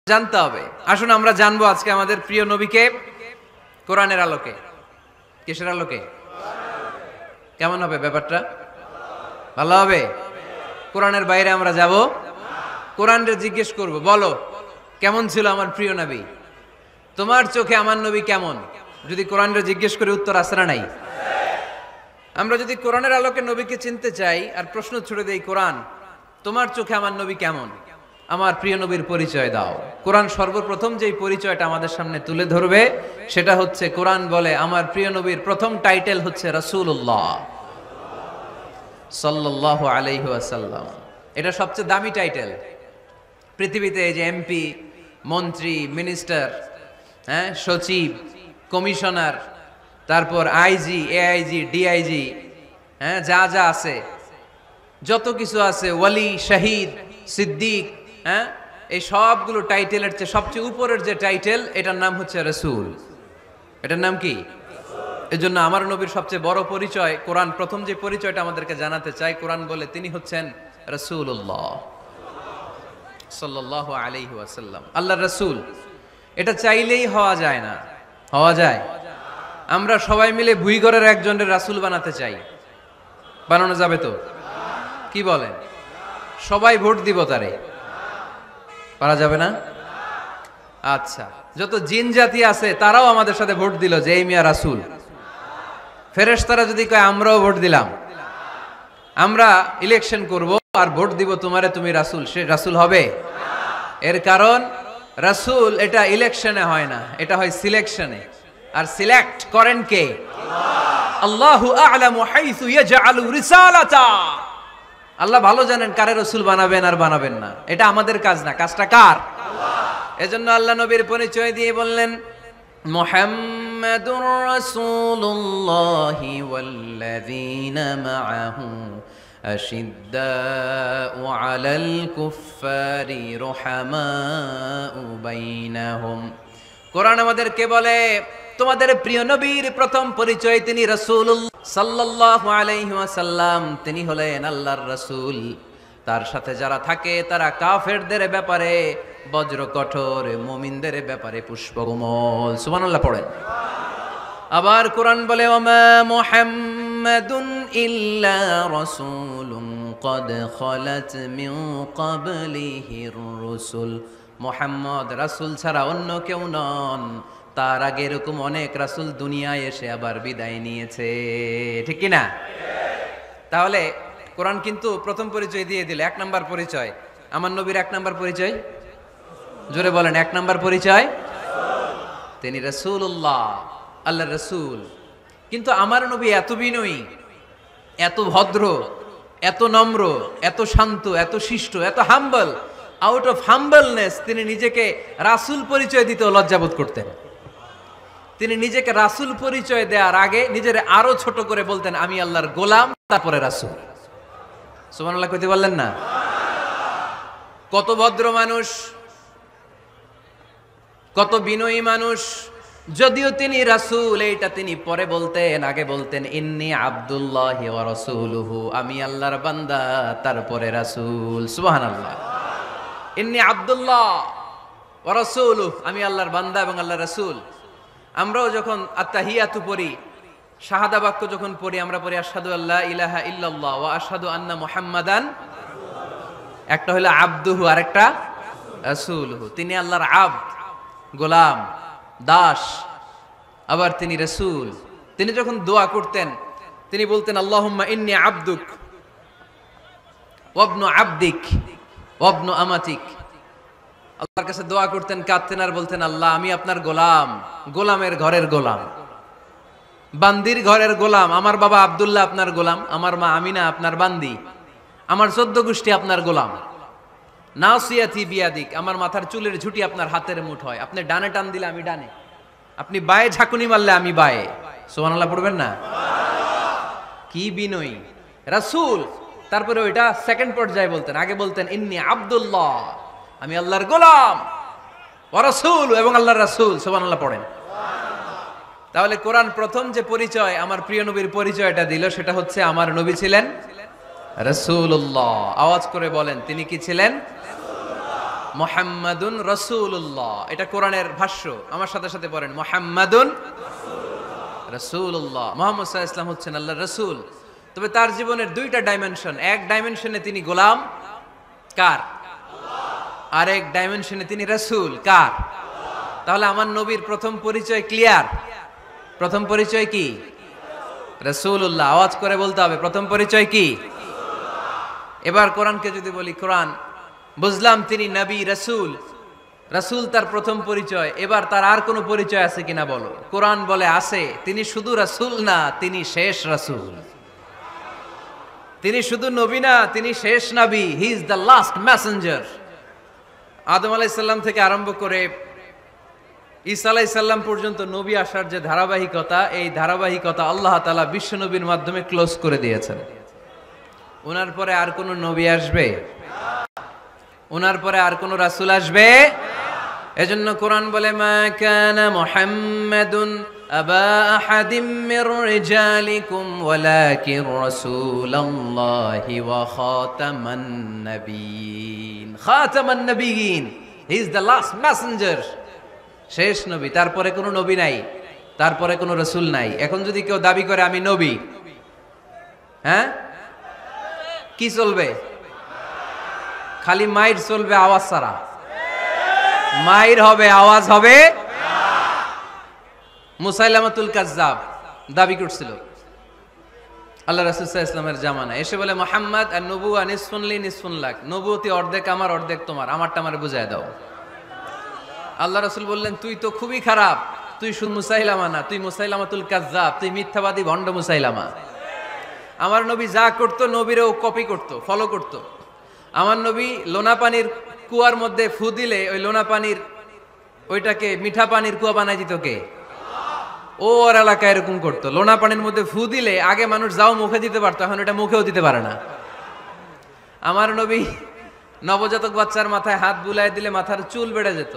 জানতে হবে। আসুন আমরা জানবো আজকে আমাদের প্রিয় নবীকে কোরআনের আলোকে। কিসের আলোকে? কেমন হবে ব্যাপারটা? ভালো হবে? কোরআনের বাইরে আমরা যাব, কোরআনকে জিজ্ঞেস করব, বলো কেমন ছিল আমার প্রিয় নবী, তোমার চোখে আমার নবী কেমন? যদি কোরআনকে জিজ্ঞেস করে উত্তর আছে না নাই? আমরা যদি কোরআনের আলোকে নবীকে চিনতে চাই আর প্রশ্ন ছুড়ে দেই, কোরআন তোমার চোখে আমার নবী কেমন, আমার প্রিয় নবীর পরিচয় দাও। কোরআন সর্বপ্রথম যেই পরিচয়টা আমাদের সামনে তুলে ধরবে সেটা হচ্ছে, কোরআন বলে আমার প্রিয় নবীর প্রথম টাইটেল হচ্ছে রাসূলুল্লাহ সাল্লাল্লাহু আলাইহি ওয়াসাল্লাম। এটা সবচেয়ে দামি টাইটেল পৃথিবীতে। এই যে এমপি, মন্ত্রী, মিনিস্টার, সচিব, কমিশনার, তারপর আইজি, এআইজি, ডিআইজি, যা যা আছে, যত কিছু আছে, ওয়ালি, শাহিদ, সিদ্দিক, এই সবগুলো টাইটেলের চেয়ে সবচেয়ে উপরের যে টাইটেল, এটার নাম হচ্ছে রাসূল। এটার নাম কি? এজন্য আমার নবীর সবচেয়ে বড় পরিচয়, কোরআন প্রথম যে পরিচয়টা আমাদেরকে জানাতে চাই, কোরআন বলে তিনি হচ্ছেন রাসূলুল্লাহ সাল্লাল্লাহু আলাইহি ওয়াসাল্লাম, আল্লাহর রাসূল। এটা চাইলেই হওয়া যায় না। হওয়া যায়? আমরা সবাই মিলে ভুইগড়ের একজনের রাসূল বানাতে চাই, বানানো যাবে তো? কি বলেন? সবাই ভোট দিব তারে, পারা যাবে না? আচ্ছা, যত জিন জাতি আছে তারাও আমাদের সাথে ভোট দিল যে এই মিয়া রাসূল। ফেরেশতারা যদি কয় আমরাও ভোট দিলাম, আমরা ইলেকশন করব আর ভোট দিব তোমারে, তুমি রাসূল, সে রাসূল হবে? এর কারণ রাসূল এটা ইলেকশনে হয় না, এটা হয় সিলেকশনে। আর সিলেক্ট করেন কে? আল্লাহু আ'লামু হাইসু ইয়াজআলু রিসালাতা। আল্লাহ ভালো জানেন কারে রাসূল বানাবেন আর বানাবেন না। এটা আমাদের কাজ না, কাজটা কার? আল্লাহ। এজন্য আল্লাহ নবীর পরিচয় দিয়ে বললেন, মুহাম্মাদুর রাসূলুল্লাহি ওয়াল্লাযীনা মাআহু আশিদ্দাউ আলাল কুফফারি রুহামাউ বাইনাহুম। কোরআন আমাদেরকে বলে তোমাদের প্রিয় নবীর প্রথম পরিচয় তিনি রাসূলুল্লাহ সাল্লাল্লাহু আলাইহি ওয়াসাল্লাম, তিনি হলেন আল্লাহর রাসূল। তার সাথে যারা থাকে তারা কাফেরদের ব্যাপারে বজ্র কঠোর, মুমিনদের ব্যাপারে পুষ্পকমল। সুবহানাল্লাহ পড়েন। আবার কোরআন বলে, ওমা মুহাম্মাদুন ইল্লা রাসূলুন ক্বাদ খালাত মিন ক্বাবলিহির রাসূল। মুহাম্মদ রাসূল ছাড়া অন্য কেউ নন, তার আগে এরকম অনেক রাসূল দুনিয়ায় এসে আবার বিদায় নিয়েছে। ঠিক কি না? তাহলে কোরআন কিন্তু প্রথম পরিচয় দিয়ে দিল, এক নাম্বার পরিচয় আমার নবীর। এক নাম্বার পরিচয়, জোরে বলেন, এক নাম্বার পরিচয় তিনি রাসূলুল্লাহ, আল্লাহর রাসূল। কিন্তু আমার নবী এত বিনয়ী, এত ভদ্র, এত নম্র, এত শান্ত, এত শিষ্ট, এত হাম্বল। আউট অফ হাম্বলনেস তিনি নিজেকে রাসূল পরিচয় দিতে লজ্জাবোধ করতেন। তিনি নিজেকে রাসূল পরিচয় দেওয়ার আগে নিজের আরো ছোট করে বলতেন, আমি আল্লাহর গোলাম, তারপরে রাসূল। সুবহানাল্লাহ কইতে বললেন না? কত ভদ্র মানুষ, কত বিনয়ী মানুষ। যদিও তিনি রাসূল, এইটা তিনি পরে বলতেন, আগে বলতেন ইন্নী আব্দুল্লাহি ওয়া রাসূলুহু, আমি আল্লাহর বান্দা, তারপরে রাসূল। সুবহানাল্লাহ। ইন্নী আব্দুল্লাহ ওয়া রাসূলুহু, আমি আল্লাহর বান্দা এবং আল্লাহর রাসূল। আমরাও যখন আত্তাহিয়াতু পড়ি, শাহাদা বাক্য যখন পড়ি, আমরা পড়ি আশহাদু আল্লা ইলাহা ইল্লাল্লাহ ওয়া আশহাদু আন্না মুহাম্মাদান। একটা হলো আব্দুহু আর একটা রাসূলুহু। তিনি আল্লাহর আব্দ, গোলাম, দাস, আবার তিনি রাসূল। তিনি যখন দোয়া করতেন তিনি বলতেন, আল্লাহুম্মা ইন্নী আবদুক ওয়া ইবনু আবদিক ওয়া ইবনু আমাতিক। আল্লাহর কাছে দোয়া করতেন, কাঁদতেন আর বলতেন, আল্লাহ আমি আপনার গোলাম, গোলামের ঘরের গোলাম, বান্দির ঘরের গোলাম। আমার বাবা আব্দুল্লাহ আপনার গোলাম, আমার মা আমিনা আপনার বান্দি, আমার 14 গোষ্ঠী আপনার গোলাম। নাসিয়াতি বিয়াদিক, আমার মাথার চুলের ঝুঁটি আপনার হাতের মুঠোয়। আপনি ডানে টান দিলে আমি ডানে, আপনি বায়ে ঝাঁকুনি মারলে আমি বায়ে। সুবহানাল্লাহ পড়বেন না? কি বিনয়ী রাসূল। তারপরে ওইটা সেকেন্ড পর্যায়ে বলতেন। আগে বলতেন ইন্নী আব্দুল্লাহ, আমি আল্লাহর গোলাম, ওয়া রাসূল, এবং আল্লাহর রাসূল। সুবহানাল্লাহ পড়েন। তাহলে কোরআন প্রথম যে পরিচয় আমার প্রিয় নবীর পরিচয়টা দিল, সেটা হচ্ছে আমার নবী ছিলেন রাসূলুল্লাহ। আওয়াজ করে বলেন, তিনি কি ছিলেন? মুহাম্মাদুন রাসূলুল্লাহ, এটা কোরআনের ভাষ্য। আমার সাথে সাথে পড়েন, মুহাম্মাদুন রাসূলুল্লাহ। মুহাম্মদ সাল্লাল্লাহু আলাইহি ওয়াসাল্লাম হচ্ছেন আল্লাহর রাসূল। তবে তার জীবনের দুইটা ডাইমেনশন, এক ডাইমেনশনে তিনি গোলাম কার? আর এক ডাইমেনশনে তিনি রাসূল কার? তাহলে আমার নবীর প্রথম পরিচয় ক্লিয়ার। প্রথম পরিচয় কি? রাসূলুল্লাহ। আওয়াজ করে বলতে হবে, প্রথম পরিচয় কি? এবার কোরআনকে যদি বলি, কোরআন বুঝলাম তিনি নবী রাসূল, রাসূল তার প্রথম পরিচয়, এবার তার আর কোনো পরিচয় আছে কিনা বলো। কোরআন বলে আছে, তিনি শুধু রাসূল না, তিনি শেষ রাসূল। তিনি শুধু নবী না, তিনি শেষ নবী। He is the last messenger. Adam আলাইহিস সালাম থেকে আরম্ভ করে ঈসা আলাইহিস সালাম পর্যন্ত নবী আসার যে ধারাবাহিকতা, এই ধারাবাহিকতা আল্লাহ তাআলা বিশ্ব নবীর মাধ্যমে ক্লোজ করে দিয়েছেন। ওনার পরে আর কোন নবী আসবে? ওনার পরে আর কোন রাসূল আসবে? এজন্য কোরআন বলে, মা কানা মুহাম্মাদুন আবা আহাদিম মির রিজালিকুম ওয়ালাকিন রাসূলুল্লাহি ওয়া খাতামান নাবিয়িন। খাতামান নাবিয়িন, he is the last messenger, শেষ নবী। তারপরে কোনো নবী নাই, তারপরে কোনো রাসূল নাই। এখন যদি কেউ দাবি করে আমি নবী, হ্যাঁ, কি চলবে? খালি মাইর চলবে, আওয়াজ ছাড়া। মাইর হবে, আওয়াজ হবে। মুসাইলামাতুল কাজ্জাব দাবি করছিল আল্লাহ রাসূল সাল্লাল্লাহু আলাইহি ওয়াসাল্লামের জামানায়, এসে বলে, মুহাম্মদ আর নবুয়া নিসফুন লি নিসফুন লাক, নবুয়তি অর্ধেক আমার, অর্ধেক তোমার, আমারটা আমারে বুঝায় দাও। আল্লাহ রাসূল বললেন, তুই তো খুবই খারাপ, তুই শুধু মুসাইলামা না, তুই মুসাইলামাতুল কাজ্জাব, তুই মিথ্যাবাদী ভণ্ড মুসাইলামা। আমার নবী যা করতো নবীরও কপি করতো, ফলো করতো। আমার নবী লোনা পানির কুয়ার মধ্যে ফু দিলে ওই লোনা পানির ওইটাকে মিঠা পানির কুয়া বানাই দিত কে? ও ওর এলাকায় এরকম করতো। লোনা পানির মধ্যে ফু দিলে আগে মানুষ যাও মুখে দিতে পারতো, এখন এটা মুখেও দিতে পারে না। আমার নবী নবজাতক বাচ্চার মাথায় হাত বুলাই দিলে মাথার চুল বেড়ে যেত।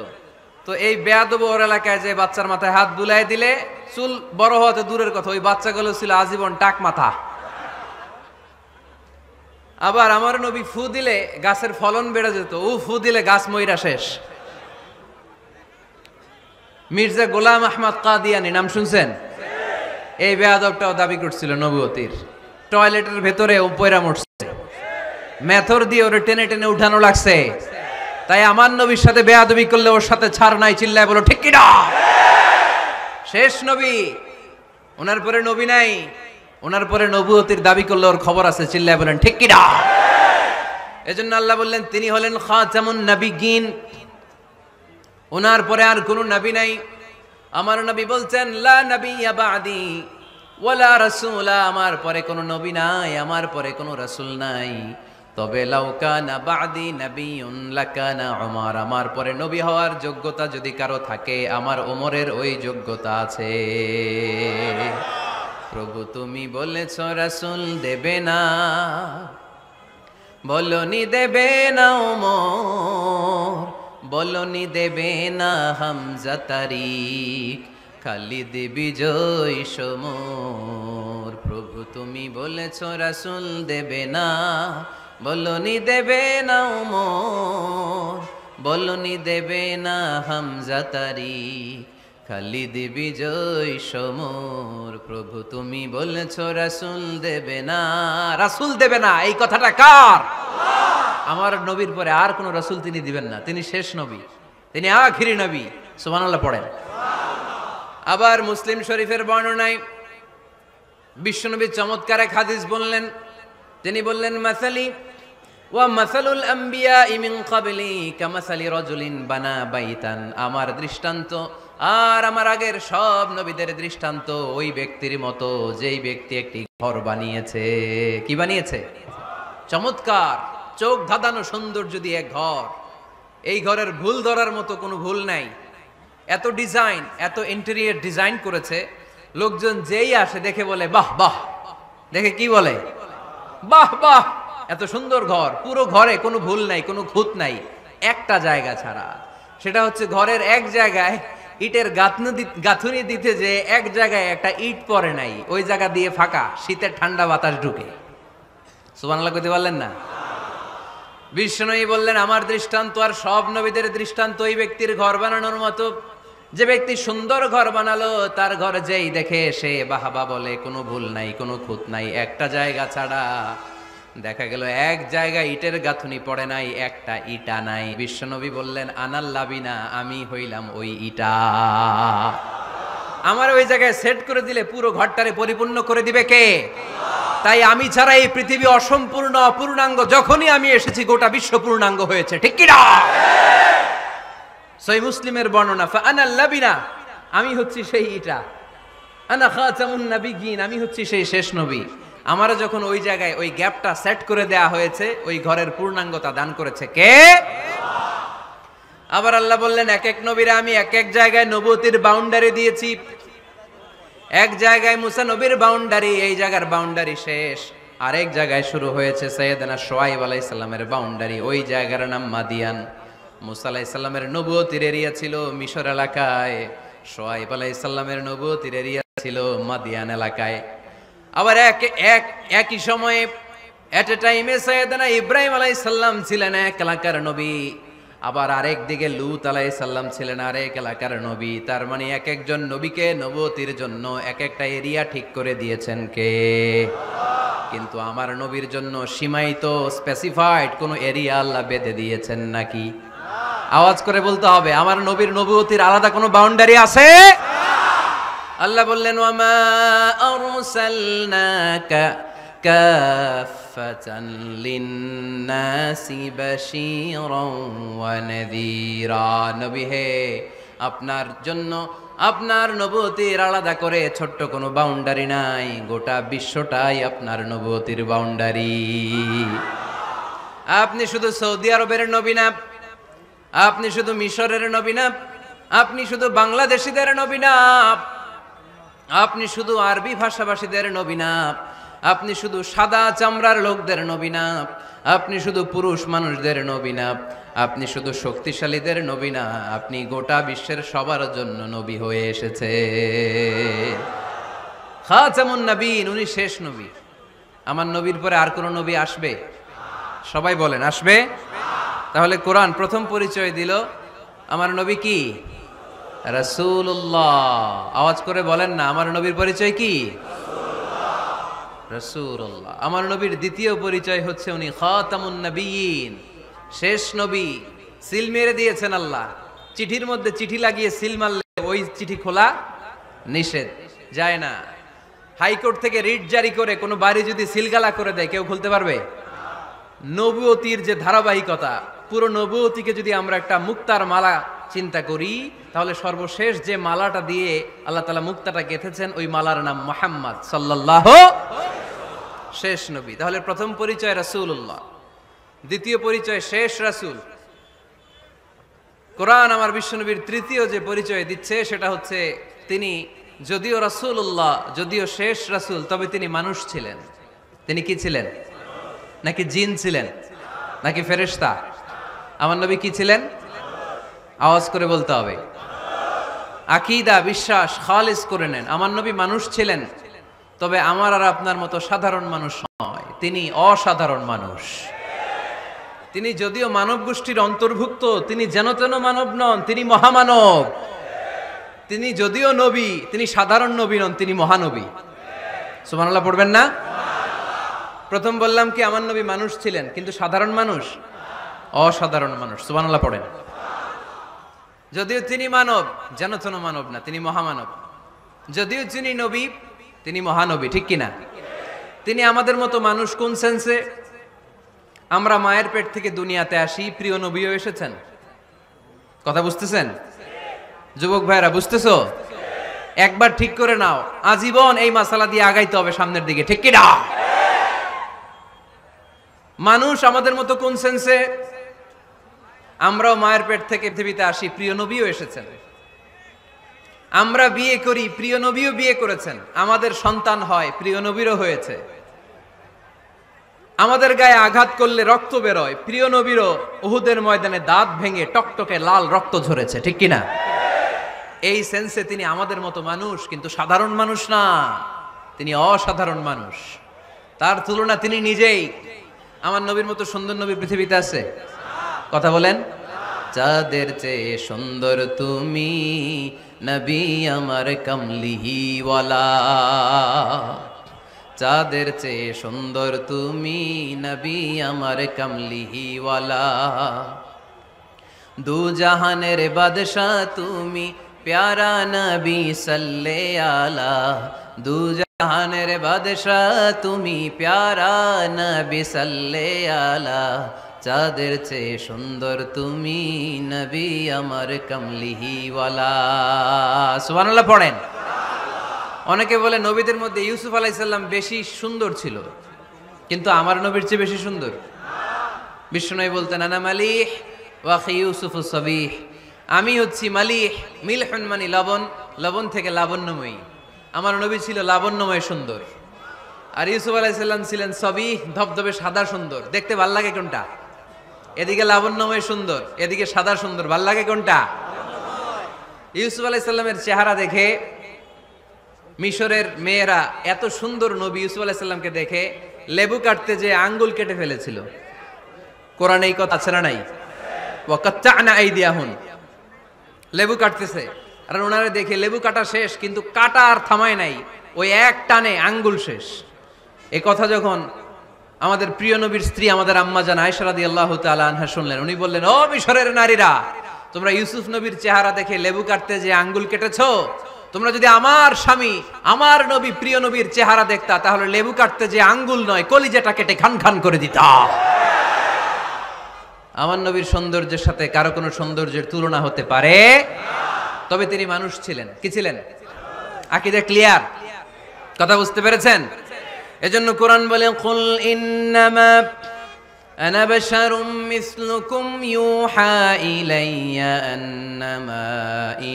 তো এই বেয়াদব ওর এলাকায় যে বাচ্চার মাথায় হাত বুলাই দিলে চুল বড় হওয়াতে দূরের কথা, ওই বাচ্চাগুলো ছিল আজীবন টাক মাথা। আবার আমার নবী ফু দিলে গাছের ফলন বেড়ে যেত, ও ফু দিলে গাছ মইরা শেষ। মির্জা গোলাম আহমদ কাদিয়ানী নাম শুনছেন? এই বেয়াদবটাও দাবি করছিল নবুয়তির। টয়লেটের ভেতরে ও পয়রা মরছে, মেথর দিয়ে ওরে টেনে টেনে উঠানো লাগছে। তাই আমার নবীর সাথে বেয়াদবি করলে ওর সাথে ছাড় নাই। চিল্লায় বলো ঠিক কিনা? শেষ নবী, ওনার পরে নবী নাই। ওনার পরে নবুয়তির দাবি করলে ওর খবর আছে। চিল্লায় বলেন ঠিক কিনা? এজন্য আল্লাহ বললেন তিনি হলেন খাতামুন নাবিয়্যিন, ওনার পরে আর কোনো নবী নাই। আমার নবী বলছেন, লা নাবিয়্যা বা'দি ওয়ালা রাসূলা, আমার পরে কোনো নবী নাই, আমার পরে কোনো রাসূল নাই। তবে লাউ কানা বা'দি নাবিয়্যুন লাকানা উমর, আমার পরে নবী হওয়ার যোগ্যতা যদি কারো থাকে, আমার ওমরের ওই যোগ্যতা আছে। প্রভু তুমি বলেছ রাসূল দেবে না, বলনি দেবে না ওমর, বলনি দেবে না হামজা তারিক, খালিদ বিজয় সমর। প্রভু তুমি বলেছ রাসূল দেবে না, বলনি দেবে না ওমর, বলনি দেবে না হামজা তারিক, খালিদ বিজয় সমর। প্রভু তুমি বলেছ রাসূল দেবে না, রাসূল দেবে না, এই কথাটা কার? আমার নবীর পরে আর কোন রাসূল তিনি দিবেন না, তিনি শেষ নবী, তিনি আখিরি নবী। সুবহানাল্লাহ পড়েন। আবার মুসলিম শরীফের বর্ণনায় বিশ্বনবী চমৎকার এক হাদিস বললেন। তিনি বললেন, মাসালি ওয়া মাসালুল আম্বিয়া মিন ক্বাবলি কামাসালি রাজুলিন বানা বাইতান, আমার দৃষ্টান্ত আর আমার আগের সব নবীদের দৃষ্টান্ত ওই ব্যক্তির মতো যেই ব্যক্তি একটি ঘর বানিয়েছে। কি বানিয়েছে? চমৎকার, চোখ ধাঁধানো সৌন্দর্য দিয়ে এক ঘর। এই ঘরের ভুল ধরার মতো কোনো ভুল নাই। এত ডিজাইন, এত ইন্টেরিয়র ডিজাইন করেছে, লোকজন যেই আসে দেখে বলে বাহ বাহ। দেখে কি বলে? বাহ বাহ, এত সুন্দর ঘর। পুরো ঘরে কোনো ভুল নাই, কোনো খুঁত নাই, একটা জায়গা ছাড়া। সেটা হচ্ছে ঘরের এক জায়গায় ইটের গাঁথুনি দিতে যে এক জায়গায় একটা ইট পড়ে নাই, ওই জায়গা দিয়ে ফাঁকা, শীতের ঠান্ডা বাতাস ঢুকে। সুবহানাল্লাহ কইতে পারলেন না? বিষ্ণুই বললেন, আমার দৃষ্টান্ত আর সব নবীদের দৃষ্টান্ত ওই ব্যক্তির ঘর বানানোর মতো, যে ব্যক্তি সুন্দর ঘর বানালো তার ঘর যেই দেখে সে বাহাবা বলে, কোনো ভুল নাই, কোনো খুঁত নাই, একটা জায়গা ছাড়া। দেখা গেল এক জায়গায় ইটের গাঁথুনি পড়ে নাই, একটা ইটা নাই। বিশ্বনবী বললেন, আনাল লাবিনা, আমি হইলাম ওই ইটা। আমার ওই জায়গায় সেট করে দিলে পুরো ঘরটারে পরিপূর্ণ করে দিবে কে? তাই আমি ছাড়া এই পৃথিবী অসম্পূর্ণ, অপূর্ণাঙ্গ। যখনই আমি এসেছি গোটা বিশ্ব পূর্ণাঙ্গ হয়েছে, ঠিক কি না? সহিহ মুসলিমের বর্ণনা, ফাআনাল লাবিনা, আমি হচ্ছি সেই ইটা, আনা খাতামুন নাবিয়্যিন, আমি হচ্ছি সেই শেষ নবী। আমারও যখন ওই জায়গায় ওই গ্যাপটা সেট করে দেয়া হয়েছে, ওই ঘরের পূর্ণাঙ্গতা দান করেছে কে? আবার আল্লাহ বললেন, এক এক নবীরা আমি এক এক জায়গায় নবুয়তির বাউন্ডারি দিয়েছি। এক জায়গায় মুসা নবীর বাউন্ডারি, এই জায়গার বাউন্ডারি শেষ। আরেক জায়গায় শুরু হয়েছে সাইয়েদনা শুআয়ব আলাইহিস সালামের বাউন্ডারি, ওই জায়গার নাম মাদিয়ান। মুসা আলাইহিস সালামের নবুয়তির এরিয়া ছিল মিশর এলাকায়, শুআয়ব আলাইহিস সালামের নবুয়তির এরিয়া ছিল মাদিয়ান এলাকায়। আবার একই সময়ে এট এ টাইমে সাইয়েদনা ইব্রাহিম আলাইহিস সালাম ছিলেন এক এলাকার নবী, আবার আরেক দিকে লূত আলাইহিস সালাম ছিলেন আরেক এলাকার নবী। তার মানে এক একজন নবীকে নবুয়তির জন্য এক একটা এরিয়া ঠিক করে দিয়েছেন কে? কিন্তু আমার নবীর জন্য সীমায়িত স্পেসিফাইড কোন এরিয়া আল্লাহ বেঁধে দিয়েছেন নাকি? আওয়াজ করে বলতে হবে, আমার নবীর নবুয়তির আলাদা কোনো বাউন্ডারি আছে? আল্লাহ বললেন, ওয়ামা আরসালনাকা কাফাতান লিন্নাসি বাশীরান ওয়া নাযীরা। নবী হে, আপনার জন্য আপনার নবুয়তির আলাদা করে ছোট্ট কোনো বাউন্ডারি নাই, গোটা বিশ্বটাই আপনার নবুয়তির বাউন্ডারি। আপনি শুধু সৌদি আরবের নবী না, আপনি শুধু মিশরের নবী না, আপনি শুধু বাংলাদেশিদের নবী না, আপনি শুধু আরবি ভাষাভাষীদের নবী না, আপনি শুধু সাদা চামড়ার লোকদের নবী না, আপনি শুধু পুরুষ মানুষদের নবী না, আপনি শুধু শক্তিশালীদের নবী না, আপনি গোটা বিশ্বের সবার জন্য নবী হয়ে এসেছে। খাতামুন নবীন, উনি শেষ নবী। আমার নবীর পরে আর কোন নবী আসবে? সবাই বলেন, আসবে? তাহলে কোরআন প্রথম পরিচয় দিল আমার নবী কি? রাসূলুল্লাহ। আওয়াজ করে বলেন না, আমার নবীর পরিচয় কি? রাসূলুল্লাহ। আমার নবীর দ্বিতীয় পরিচয় হচ্ছে উনি খাতামুন নবিয়্যিন, শেষ নবী। সিল মেরে দিয়েছেন আল্লাহ। চিঠির মধ্যে চিঠি লাগিয়ে সিল মারলে ওই চিঠি খোলা নিষেধ, যায় না। হাইকোর্ট থেকে রিট জারি করে কোনো বাড়ি যদি সিলগালা করে দেয়, কেউ খুলতে পারবে? নবুয়তির যে ধারাবাহিকতা, পুরো নবুয়তিকে যদি আমরা একটা মুক্তার মালা চিন্তা করি, তাহলে সর্বশেষ যে মালাটা দিয়ে আল্লাহ তাআলা মুক্তাটা গেঁথেছেন, ওই মালার নাম মুহাম্মদ সাল্লাল্লাহু, শেষ নবী। তাহলে প্রথম পরিচয় রাসূলুল্লাহ, দ্বিতীয় পরিচয় শেষ রাসূল। কোরআন আমার বিশ্বনবীর তৃতীয় যে পরিচয় দিচ্ছে সেটা হচ্ছে তিনি যদিও রাসূলুল্লাহ, যদিও শেষ রাসূল, তবে তিনি মানুষ ছিলেন। তিনি কি ছিলেন? নাকি জিন ছিলেন? নাকি ফেরেশতা? আমার নবী কি ছিলেন? আওয়াজ করে বলতে হবে। আকীদা, বিশ্বাস খালিস করে নেন, আমার নবী মানুষ ছিলেন, তবে আমার আর আপনার মতো সাধারণ মানুষ নয়, তিনি অসাধারণ মানুষ। তিনি যদিও মানব গোষ্ঠীর অন্তর্ভুক্ত, তিনি যেন তেন মানব নন, তিনি মহামানব। তিনি যদিও নবী, তিনি সাধারণ নবী নন, তিনি মহানবী। সুবহানাল্লাহ পড়বেন না? প্রথম বললাম কি আমার নবী মানুষ ছিলেন, কিন্তু সাধারণ মানুষ, অসাধারণ মানুষ। সুবহানাল্লাহ পড়েন। যদিও তিনি মানব, যেন তেন মানব না, তিনি মহামানব। যদিও তিনি নবী, তিনি মহানবী, ঠিক কিনা? তিনি আমাদের মতো মানুষ কোন সেন্সে? আমরা মায়ের পেট থেকে দুনিয়াতে আসি, প্রিয় নবীও এসেছেন। কথা বুঝতেছেন? যুবক ভাইরা বুঝতেছো? একবার ঠিক করে নাও, আজীবন এই মাসালা দিয়ে আগাইতে হবে সামনের দিকে, ঠিক কিনা? মানুষ আমাদের মতো কোন সেন্সে? আমরাও মায়ের পেট থেকে পৃথিবীতে আসি, প্রিয় নবীও এসেছেন। আমরা বিয়ে করি, প্রিয় নবীও বিয়ে করেছেন। আমাদের সন্তান হয়, প্রিয় নবীরও হয়েছে। আমাদের গায়ে আঘাত করলে রক্ত বেরোয়, প্রিয় নবীরও উহুদের ময়দানে দাঁত ভেঙে টকটকে লাল রক্ত ঝরেছে, ঠিক কিনা? এই সেন্সে তিনি আমাদের মতো মানুষ, কিন্তু সাধারণ মানুষ না, তিনি অসাধারণ মানুষ। তার তুলনা তিনি নিজেই। আমার নবীর মতো সুন্দর নবী পৃথিবীতে আছে? কথা বলেন। চাঁদের চেয়ে সুন্দর তুমি নবী আমার কমলিহিওয়ালা, চাঁদের চেয়ে সুন্দর তুমি নবী আমার কমলিহিওয়ালা, দু জাহানের বাদশাহ তুমি প্যারা নবী সাল্লে আলা, দু জাহানের বাদশাহ তুমি প্যারা নবী সাল্লে আলা, চাঁদের চেয়ে সুন্দর তুমি নবী আমার কমলিহিওয়ালা। সুবহানাল্লাহ পড়েন। অনেকে বলে নবীদের মধ্যে ইউসুফ আলাইহিস সালাম বেশি সুন্দর ছিল, কিন্তু আমার নবীর চেয়ে বেশি সুন্দর? বিষ্ণু বলতেন আনা মালিহ ওয়া আখি ইউসুফ সাবিহ, আমি হচ্ছি মালিহ, মিলহুন মানে লবণ, লবণ থেকে লাবণ্যময়ী। আমার নবী ছিল লাবণ্যময় সুন্দর, আর ইউসুফ আলাইহিস সালাম ছিলেন সাবিহ, ধবধবে সাদা সুন্দর। দেখতে ভাল লাগে কোনটা? এদিকে লাবণ্যময় সুন্দর, এদিকে সাদা সুন্দর, ভাল লাগে কোনটা? ইউসুফ আলাইহিস সালামের চেহারা দেখে মিশরের মেয়েরা এত সুন্দর নবী ইউসুফ আলাইহিস সালামকে দেখে লেবু কাটতে যে আঙ্গুল কেটে ফেলেছিল। কোরআনে এই কথা আছে না নাই? ওয়া কাত্তা'না আইদিয়াহুন, লেবু কাটতেছে, আর ওনারে দেখে লেবু কাটা শেষ, কিন্তু কাটা আর থামায় নাই, ওই এক টানে আঙ্গুল শেষ। এই কথা যখন আমাদের প্রিয় নবীর স্ত্রী আমাদের আম্মা জান আয়েশা রাদিয়াল্লাহু তাআলা আনহা শুনলেন, উনি বললেন, ও মিশরের নারীরা, তোমরা ইউসুফ নবীর চেহারা দেখে লেবু কাটতে যে আঙ্গুল কেটেছো, তোমরা যদি আমার স্বামী আমার নবী প্রিয় নবীর চেহারা দেখতা, তাহলে লেবু কাটতে যে আঙ্গুল নয়, কলিজাটা কেটে খান খান করে দিতা। আমার নবীর সৌন্দর্যের সাথে কারো কোনো সৌন্দর্যের তুলনা হতে পারে? তবে তিনি মানুষ ছিলেন। কি ছিলেন? আকীদা ক্লিয়ার? কথা বুঝতে পেরেছেন? এজন্য কোরআন বলে, কুল ইন্নামা আনা বাশারুম মিসলুকুম ইউহা ইলাইয়া আন্নামা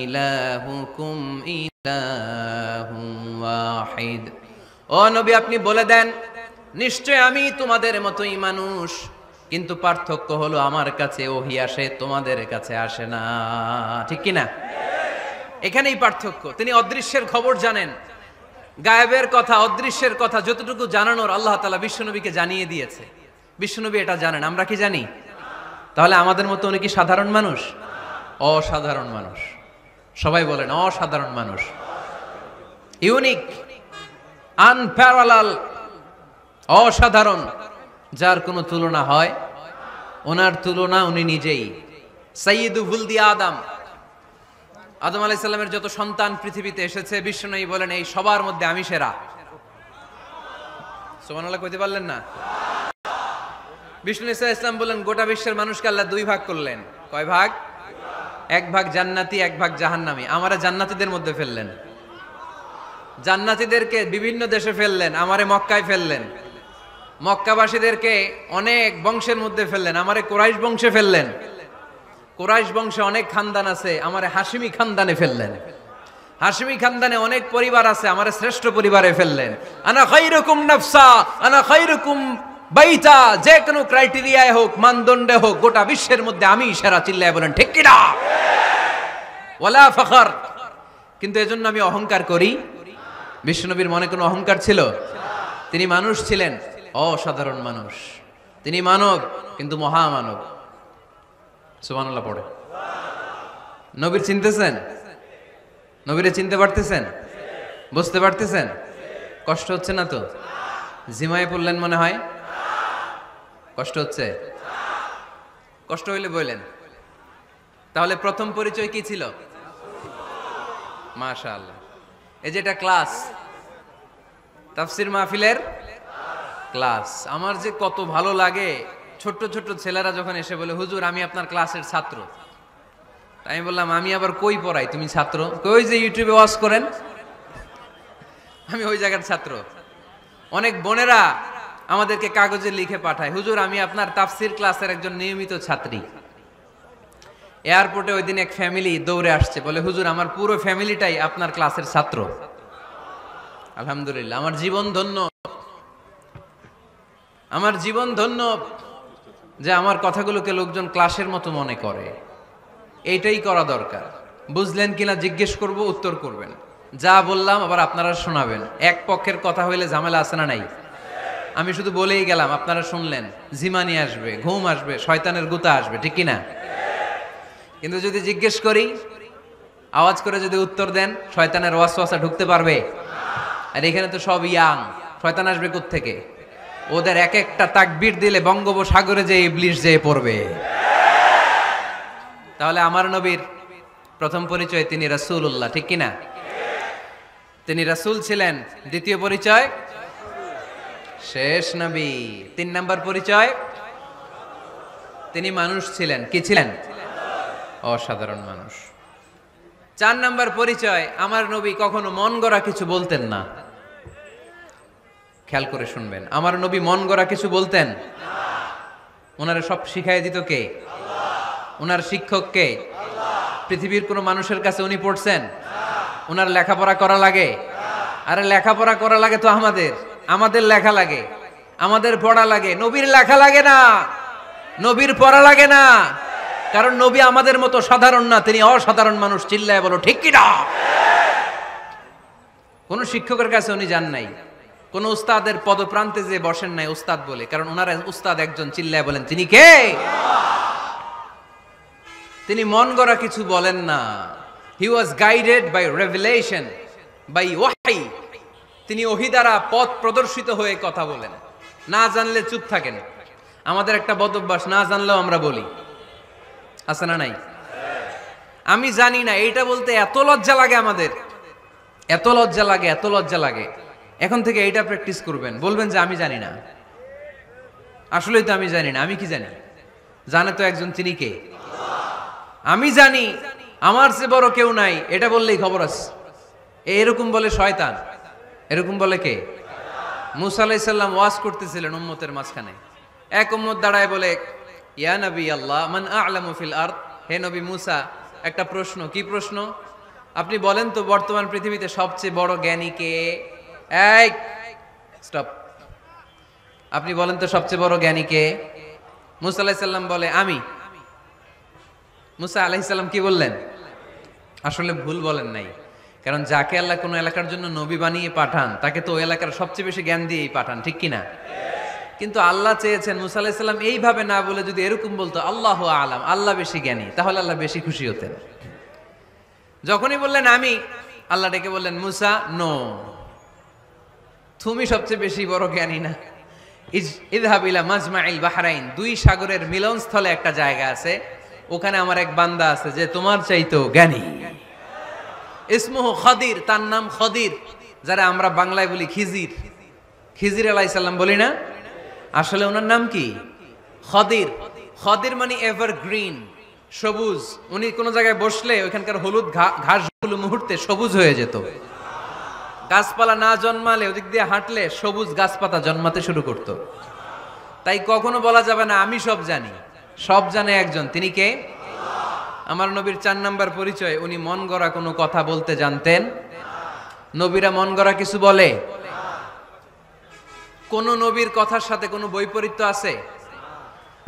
ইলাহুকুম ইলাহুন ওয়াহিদ। ও নবী, আপনি বলে দেন, নিশ্চয় আমি তোমাদের মতোই মানুষ, কিন্তু পার্থক্য হলো আমার কাছে ওহী আসে, তোমাদের কাছে আসে না। ঠিক কি না? এখানেই পার্থক্য। তিনি অদৃশ্যের খবর জানেন, গায়েবের কথা, অদৃশ্যের কথা যতটুকু জানানোর আল্লাহ তাআলা বিশ্বনবীকে জানিয়ে দিয়েছে। বিশ্বনবী এটা জানেন, আমরা কি জানি? তাহলে আমাদের মতো উনি কি সাধারণ মানুষ? অসাধারণ মানুষ। সবাই বলেন অসাধারণ মানুষ। ইউনিক, আনপ্যারালাল, অসাধারণ, যার কোনো তুলনা হয়? ওনার তুলনা উনি নিজেই। সাইয়্যিদু ওয়ালদি আদম, আদম আলাইহিস সালামের যত সন্তান পৃথিবীতে এসেছে, বিশ্বনবী বলেন এই সবার মধ্যে আমি সেরা। সুবহানাল্লাহ কইতে পারলেন না? বিষ্ণু ইসা ইসলাম বলেন, গোটা বিশ্বের মানুষকে আল্লাহ দুই ভাগ করলেন। কয় ভাগ? এক ভাগ জান্নাতি, এক ভাগ জাহান্নামী। আমারে জান্নাতীদের মধ্যে ফেললেন। জান্নাতীদেরকে বিভিন্ন দেশে ফেললেন, আমারে মক্কায় ফেললেন। মক্কাবাসীদেরকে অনেক বংশের মধ্যে ফেললেন, আমারে কুরাইশ বংশে ফেললেন। কুরাইশ বংশে অনেক খানদান আছে, আমারে হাশিমি খানদানে ফেললেন। হাশিমি খানদানে অনেক পরিবার আছে, আমারে শ্রেষ্ঠ পরিবারে ফেললেন। আনা খায়রুকুম নাফসা আনা খায়রুকুম বাইতা, যে কোনো ক্রাইটেরিয়ায় হোক, মানদণ্ডে হোক, গোটা বিশ্বের মধ্যে আমি সেরা। চিল্লায় বলেন ঠিক কি না? ওয়ালা ফখর। কিন্তু এজন্য আমি অহংকার করি? বিশ্বনবীর মনে কোনো অহংকার ছিল? তিনি মানুষ ছিলেন, অসাধারণ মানুষ। তিনি মানব, কিন্তু মহামানব। সুবহানাল্লাহ পড়ে। নবীর চিনতেছেন? নবীরে চিনতে পারতেছেন? বুঝতে পারতেছেন? কষ্ট হচ্ছে না তো? জিমায় পড়লেন মনে হয়? কষ্ট হচ্ছে? কষ্ট হইলে বললেন। তাহলে প্রথম পরিচয় কি ছিল? মাশাআল্লাহ। এই যে এটা ক্লাস, তাফসীর মাহফিলের ক্লাস। আমার যে কত ভালো লাগে ছোট্ট ছোট্ট ছেলেরা যখন এসে বলে, হুজুর আমি আপনার ক্লাসের ছাত্র। আমি বললাম, আমি আবার কই পড়াই, তুমি ছাত্র? কই যে ইউটিউবে ওয়াজ করেন, আমি ওই জায়গার ছাত্র। অনেক বোনেরা আমাদেরকে কাগজে লিখে পাঠায়, হুজুর আমি আপনার তাফসীর ক্লাসের একজন নিয়মিত ছাত্রী। এয়ারপোর্টে ওই দিন এক ফ্যামিলি দৌড়ে আসছে, বলে হুজুর আমার পুরো ফ্যামিলিটাই আপনার ক্লাসের ছাত্র। আলহামদুলিল্লাহ, আমার জীবন ধন্য, আমার জীবন ধন্য যে আমার কথাগুলোকে লোকজন ক্লাসের মতো মনে করে। এইটাই করা দরকার। বুঝলেন কিনা জিজ্ঞেস করব, উত্তর করবেন। যা বললাম আবার আপনারা শোনাবেন। এক পক্ষের কথা হইলে ঝামেলা আছে না নাই? আমি শুধু বলেই গেলাম, আপনারা শুনলেন। ঝিমানি আসবে, ঘুম আসবে, শয়তানের গুতা আসবে, ঠিক কিনা? কিন্তু যদি জিজ্ঞেস করি, আওয়াজ করে যদি উত্তর দেন, শয়তানের ওয়াসওয়াসা ঢুকতে পারবে? আর এখানে তো সব ইয়াং, শয়তান আসবে কোত্থেকে? ওদের এক একটা তাকবীর দিলে বঙ্গোপসাগরে যে ইবলিশ যেয়ে পড়বে। তাহলে আমার নবীর প্রথম পরিচয় তিনি রাসূলুল্লাহ, ঠিক কিনা? তিনি রাসূল ছিলেন। দ্বিতীয় পরিচয় শেষ নবী। 3 নাম্বার পরিচয় তিনি মানুষ ছিলেন। কি ছিলেন? অসাধারণ মানুষ। 4 নাম্বার পরিচয়, আমার নবী কখনো মন গড়া কিছু বলতেন না। খেয়াল করে শুনবেন, আমার নবী মন গড়া কিছু বলতেন না। ওনারে সব শিখাই দিত কে? আল্লাহ। ওনার শিক্ষক কে? আল্লাহ। পৃথিবীর কোনো মানুষের কাছে উনি পড়ছেন? না। ওনার লেখাপড়া করা লাগে? না। আরে লেখাপড়া করা লাগে তো আমাদের লেখা লাগে, আমাদের পড়া লাগে। নবীর লেখা লাগে না, নবীর পড়া লাগে না, কারণ নবী আমাদের মতো সাধারণ না, তিনি অসাধারণ মানুষ। চিল্লায় বলো ঠিক কি না? কোন শিক্ষকের কাছে উনি যান নাই, কোন উস্তাদের পদপ্রান্তে যে বসেন নাই উস্তাদ বলে, কারণ ওনার উস্তাদ একজন। চিল্লায় বলেন তিনি কে? তিনি মন গড়া কিছু বলেন না। He was guided by revelation, by ওয়াহি। তিনি ওহী দ্বারা পথ প্রদর্শিত হয়ে কথা বলেন। না জানলে চুপ থাকেন। আমাদের একটা বদ অভ্যাস, না জানলেও আমরা বলি, আছে না নাই? আমি জানি না, এইটা বলতে এত লজ্জা লাগে আমাদের, এত লজ্জা লাগে, এত লজ্জা লাগে। এখন থেকে এইটা প্র্যাকটিস করবেন, বলবেন যে আমি জানি না। আসলেই তো আমি জানি না। আমি কি জানি? জানে তো একজন, তিনি কে? আমি জানি, আমার চেয়ে বড় কেউ নাই, এটা বললেই খবর আছে। এরকম বলে শয়তান, এরকম বলে কে? মুসা আলাইহিস সালাম ওয়াজ করতেছিলেন উম্মতের মাঝখানে। এক উম্মত দাঁড়ায় বলে, ইয়া নবী আল্লাহ, মান আ'লামু ফিল আরদ। হে নবী মুসা, একটা প্রশ্ন। কি প্রশ্ন? আপনি বলেন তো বর্তমান পৃথিবীতে সবচেয়ে বড় জ্ঞানী কে? এই স্টপ। আপনি বলেন তো সবচেয়ে বড় জ্ঞানী কে? মুসা আলাইহিস সালাম বলে আমি। মুসা আলাইহিস সালাম কি বললেন? আসলে ভুল বলেন নাই, কারণ যাকে আল্লাহ কোনো এলাকার জন্য নবী বানিয়ে পাঠান, তাকে তো ওই এলাকার সবচেয়ে বেশি জ্ঞান দিয়েই পাঠান, ঠিক কিনা? কিন্তু আল্লাহ চেয়েছেন মুসা আলাইহিস সালাম এইভাবে না বলে যদি এরকম বলতো, আল্লাহু আ'লাম, আল্লাহ বেশি জ্ঞানী, তাহলে আল্লাহ বেশি খুশি হতেন। যখনই বললেন আমি, আল্লাহ ডেকে বললেন, মুসা নো, তুমি সবচেয়ে বেশি বড় জ্ঞানী না। ইযহাব ইলা মাজমাইল বাহরাইন, দুই সাগরের মিলনস্থলে একটা জায়গা আছে, ওখানে আমার এক বান্দা আছে যে তোমার চাইতেও জ্ঞানী। ইসমুহু খাদির, তার নাম খদির, যারা আমরা বাংলায় বলি খিজির। খিজির আলাইহিস সালাম বলি না, আসলে ওনার নাম কি? খদির। খদির মানে এভারগ্রিন, সবুজ। উনি কোন জায়গায় বসলে ওইখানকার হলুদ ঘাসগুলো মুহূর্তে সবুজ হয়ে যেত। গাছপালা না জন্মালে ওদিক দিয়ে হাঁটলে সবুজ গাছপাতা জন্মাতে শুরু করত। তাই কখনো বলা যাবে না আমি সব জানি। সব জানে একজন, তিনি কে? আমার নবীর 4 নাম্বার পরিচয়, উনি মন গড়া কোনো কথা বলতে জানতেন। নবীরা মন গড়া কিছু বলে? কোন নবীর কথার সাথে কোনো বৈপরীত্য আছে?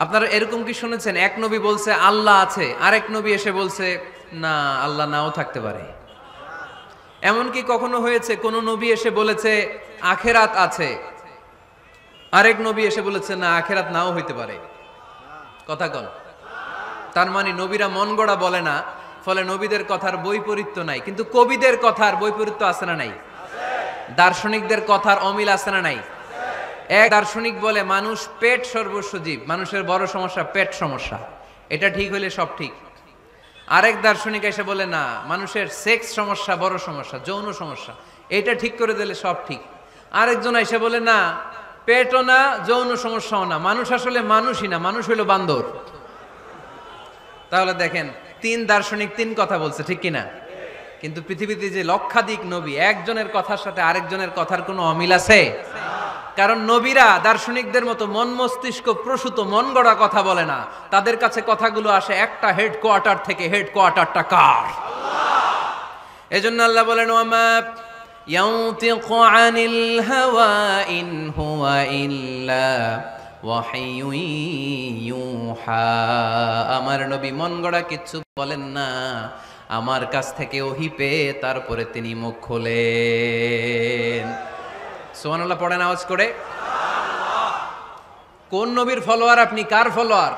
আপনারা এরকম কি শুনেছেন, এক নবী বলছে আল্লাহ আছে, আরেক নবী এসে বলছে না, আল্লাহ নাও থাকতে পারে? এমন কি কখনো হয়েছে কোন নবী এসে বলেছে আখেরাত আছে, আরেক নবী এসে বলেছে না, আখেরাত নাও হইতে পারে? কথা কন। তার মানে নবীরা মন গড়া বলে না, ফলে নবীদের কথার বৈপরীত্য নাই। কিন্তু কবিদের কথার বৈপরীত্য আছে না নাই? দার্শনিকদের কথার অমিল আছে না নাই? এক দার্শনিক বলে মানুষ পেট সর্বস্ব জীব, মানুষের বড় সমস্যা পেট সমস্যা, এটা ঠিক হইলে সব ঠিক। আরেক দার্শনিক এসে বলে না, মানুষের সেক্স সমস্যা বড় সমস্যা, যৌন সমস্যা, এটা ঠিক করে দিলে সব ঠিক। আরেকজন এসে বলে না, পেটও না, যৌন সমস্যাও না, মানুষ আসলে মানুষই না, মানুষ হইল বান্দর। তাহলে দেখেন, 3 দার্শনিক 3 কথা বলছে, ঠিক কিনা? কিন্তু পৃথিবীতে যে লক্ষাধিক নবী, একজনের কথার সাথে আরেকজনের কথার কোনো অমিল আছে? কারণ নবীরা দার্শনিকদের মতো মন মস্তিষ্ক প্রসূত মন গড়া কথা বলে না, তাদের কাছে কথাগুলো আসে একটা হেডকোয়ার্টার থেকে। হেডকোয়ার্টারটা কার? এজন্য আল্লাহ বলেন, ওয়ামা ইয়ানতিকু আনিল হাওয়া ইন হুয়া ইল্লা ওয়াহিয়ুন ইউহা। আমার নবী মন গড়া কিছু বলেন না, আমার কাছ থেকে ওহী পেয়ে তারপরে তিনি মুখ খোলেন। সুবহানাল্লাহ পড়েন আওয়াজ করে। কোন নবীর ফলোয়ার আপনি? কার ফলোয়ার?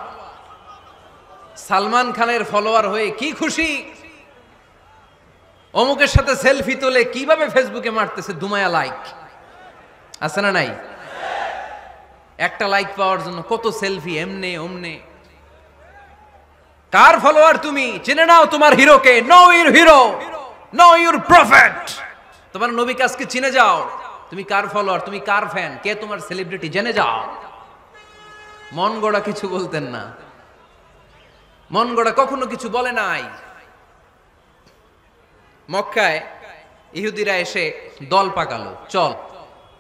সালমান খানের ফলোয়ার হয়ে কি খুশি, অমুকের সাথে সেলফি তোলে কিভাবে ফেসবুকে মারতেছে দুমায়া লাইক, আছে না নাই? একটা লাইক পাওয়ার জন্য কত সেলফি, এমনে ওমনে। কার ফলোয়ার তুমি? চিনে নাও তোমার হিরোকে। Know your hero, know your prophet. তোমার নবীকে আজকে চিনে যাও। তুমি কার ফলোয়ার, তুমি কার ফ্যান, কে তোমার সেলিব্রিটি, জেনে যাও। মন গড়া কিছু বলতেন না, মন গড়া কখনো কিছু বলে নাই। মক্কায় ইহুদিরা এসে দল পাকালো, চল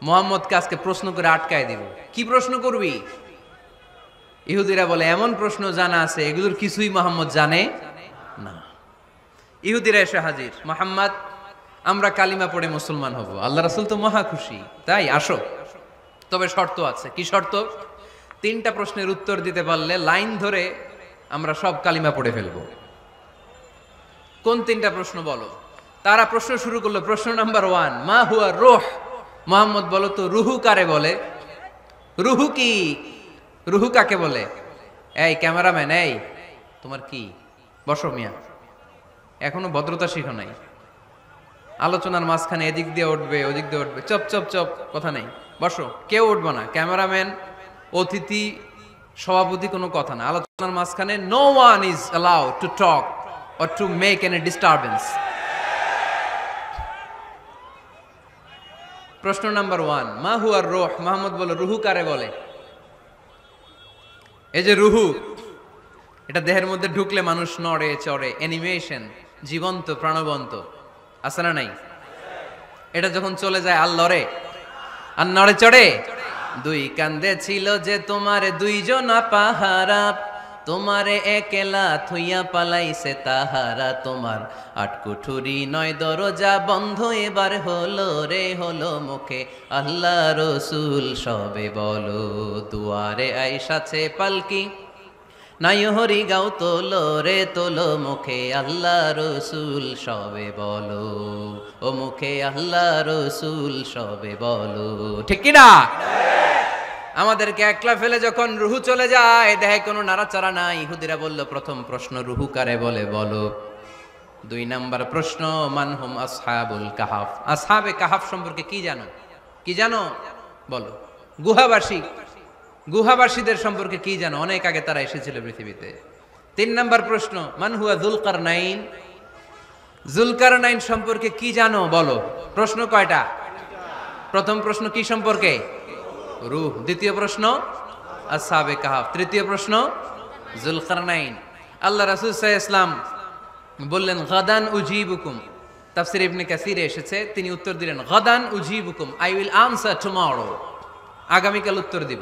মুহাম্মদকে আজকে প্রশ্ন করে আটকায় দিব। কি প্রশ্ন করবি? ইহুদিরা বলে এমন প্রশ্ন জানা আছে এগুলোর কিছুই মুহাম্মদ জানে না। ইহুদিরা এসে হাজির, মুহাম্মদ আমরা কালিমা পড়ে মুসলমান হব। আল্লাহ রাসূল তো মহা খুশি, তাই আসো, তবে শর্ত আছে। কি শর্ত? 3টা প্রশ্নের উত্তর দিতে পারলে লাইন ধরে আমরা সব কালিমা পড়ে ফেলবো। কোন 3টা প্রশ্ন বলো? তারা প্রশ্ন শুরু করলো। প্রশ্ন নাম্বার 1, মা হুয়া রূহ। মুহাম্মদ বলো তো রুহু কারে বলে? রুহু কি? রুহু কাকে বলে? এই ক্যামেরাম্যান, এই তোমার কি? বসো মিয়া, এখনো ভদ্রতা শিখো নাই। আলোচনার মাঝখানে এদিক দিয়ে উঠবে ওদিক দিয়ে উঠবে, চপ চপ চপ, কথা নেই। বসো, কেউ উঠবো না। ক্যামেরাম্যান, অতিথি, সভাপতি, কোনো কথা না। আলোচনার মাঝখানে no one is allowed to talk or to make any disturbance. প্রশ্ন নাম্বার 1, মা হুয়া রূহ। মুহাম্মদ বলে রুহু কারে বলে? এই যে রুহু, এটা দেহের মধ্যে ঢুকলে মানুষ নড়ে চড়ে, অ্যানিমেশন, জীবন্ত প্রাণবন্ত, আছে না নাই? এটা যখন চলে যায় আর লড়ে আর নড়ে চড়ে। 2 কান্দে ছিল যে তোমারে 2 জনা পাহারা, তোমারে একলা থুইয়া পালাইছে তাহারা। তোমার 8 কুঠুরি 9 দরজা বন্ধ এবার হলো রে, হলো মুখে আল্লাহ রসুল সবে বলো। দুয়ারে আইসাছে পালকি, নাই হরি গাও তোলো রে তোলো, মুখে আল্লাহ রসুল সবে বলো। ও মুখে আল্লাহ রসুল সবে বলো। ঠিক কিনা? আমাদেরকে একলা ফেলে যখন রুহু চলে যায়, দেহে কোনো নাড়াচাড়া নাই। ইহুদিরা বলল প্রথম প্রশ্ন রুহু কারে বলে বলো। 2 নাম্বার প্রশ্ন, মানহুম আসহাবুল কাহাফ। আসহাবে কাহাফ সম্পর্কে কি জানো? কি জানো বলো। গুহাবাসী, গুহাবাসীদের সম্পর্কে কি জানো? অনেক আগে তারা এসেছিল পৃথিবীতে। 3 নাম্বার প্রশ্ন, মান হুয়া যুলকারনাইন। যুলকারনাইন সম্পর্কে কি জানো বলো। প্রশ্ন কয়টা? প্রথম প্রশ্ন কি সম্পর্কে? রূহ। দ্বিতীয় প্রশ্ন আসহাবে কাহাফ। তৃতীয় প্রশ্ন যুলকারনাইন। আল্লাহ রাসূল সাল্লাল্লাহু আলাইহি ওয়াসাল্লাম বললেন গাদান উজিবুকুম। তাফসীর ইবনে কাসিরে এসেছে, তিনি উত্তর দিলেন গাদান উজিবুকুম, আই উইল আনসার টুমরো। আগামীকাল উত্তর দিব।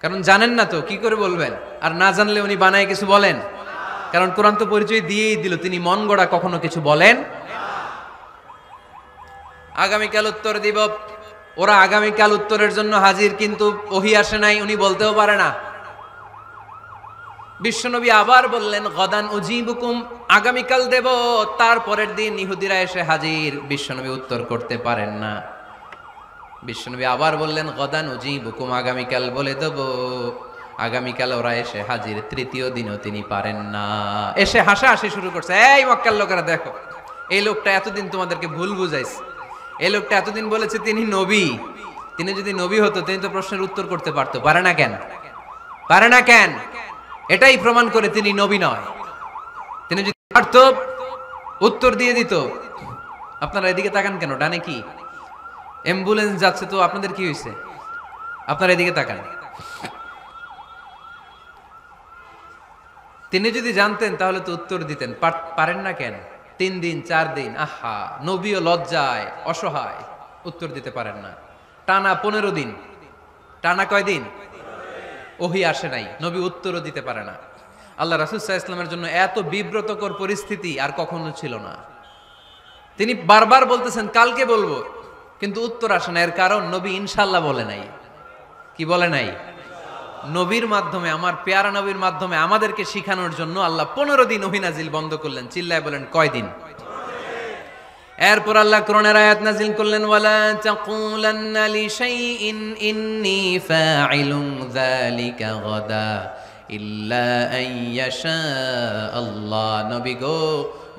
কারণ জানেন না তো কি করে বলবেন, আর না জানলে উনি বানায় কিছু বলেন? কারণ কোরআন তো পরিচয় দিয়েই দিল, তিনি মন গড়া কখনো কিছু বলেন। আগামীকাল উত্তর দিব। ওরা আগামীকাল উত্তরের জন্য হাজির, কিন্তু ওহী আসে নাই, উনি বলতেও পারে না। বিশ্বনবী আবার বললেন গদান উজিবুকুম, আগামীকাল দেব। তারপরের দিন ইহুদিরা এসে হাজির, বিশ্বনবী উত্তর করতে পারেন না। বিশ্বনবী আবার বললেন গদান উজিবুকুম, আগামীকাল বলে দেব। আগামীকাল ওরা এসে হাজির, তৃতীয় দিনও তিনি পারেন না। এসে হাসাহাসি শুরু করছে, এই মক্কার লোকেরা দেখো, এই লোকটা এতদিন তোমাদেরকে ভুল বুঝাইছে। এই লোকটা এতদিন বলেছে তিনি নবী। তিনি যদি নবী হতো তিনি তো প্রশ্নের উত্তর করতে পারতো, পারে না কেন? পারে না কেন? এটাই প্রমাণ করে তিনি নবী নয়। তিনি যদি পারতো উত্তর দিয়ে দিত। আপনারা এদিকে তাকান কেন? ডানে কি অ্যাম্বুলেন্স যাচ্ছে, তো আপনাদের কি হয়েছে? আপনারা এদিকে তাকান। তিনি যদি জানতেন তাহলে তো উত্তর দিতেন, পারেন না কেন? 3 দিন 4 দিন, আহা, নবীও লজ্জায় অসহায়, উত্তর দিতে পারেন না। টানা 15 দিন, টানা কয় দিন ওহী আসে নাই, নবী উত্তরও দিতে পারে না। আল্লাহ রাসূল সাল্লাল্লাহু আলাইহি ওয়াসাল্লামের জন্য এত বিব্রতকর পরিস্থিতি আর কখনো ছিল না। তিনি বারবার বলতেছেন কালকে বলবো, কিন্তু উত্তর আসে না। এর কারণ নবী ইনশাআল্লাহ বলে নাই। কি বলে নাই? নবীর মাধ্যমে, আমার পেয়ারা নবীর মাধ্যমে আমাদেরকে শিখানোর জন্য আল্লাহ 15 দিন ওহী নাজিল বন্ধ করলেন। চিল্লায় বলেন কয় দিন? এরপর আল্লাহ কোরআনের আয়াত নাযিল করলেন, ওয়ালা তাকুলান্না লিশাইইন ইন্নী ফাইলুন যালিকা গাদা ইল্লা আইয়াশা আল্লাহ। নবী গো,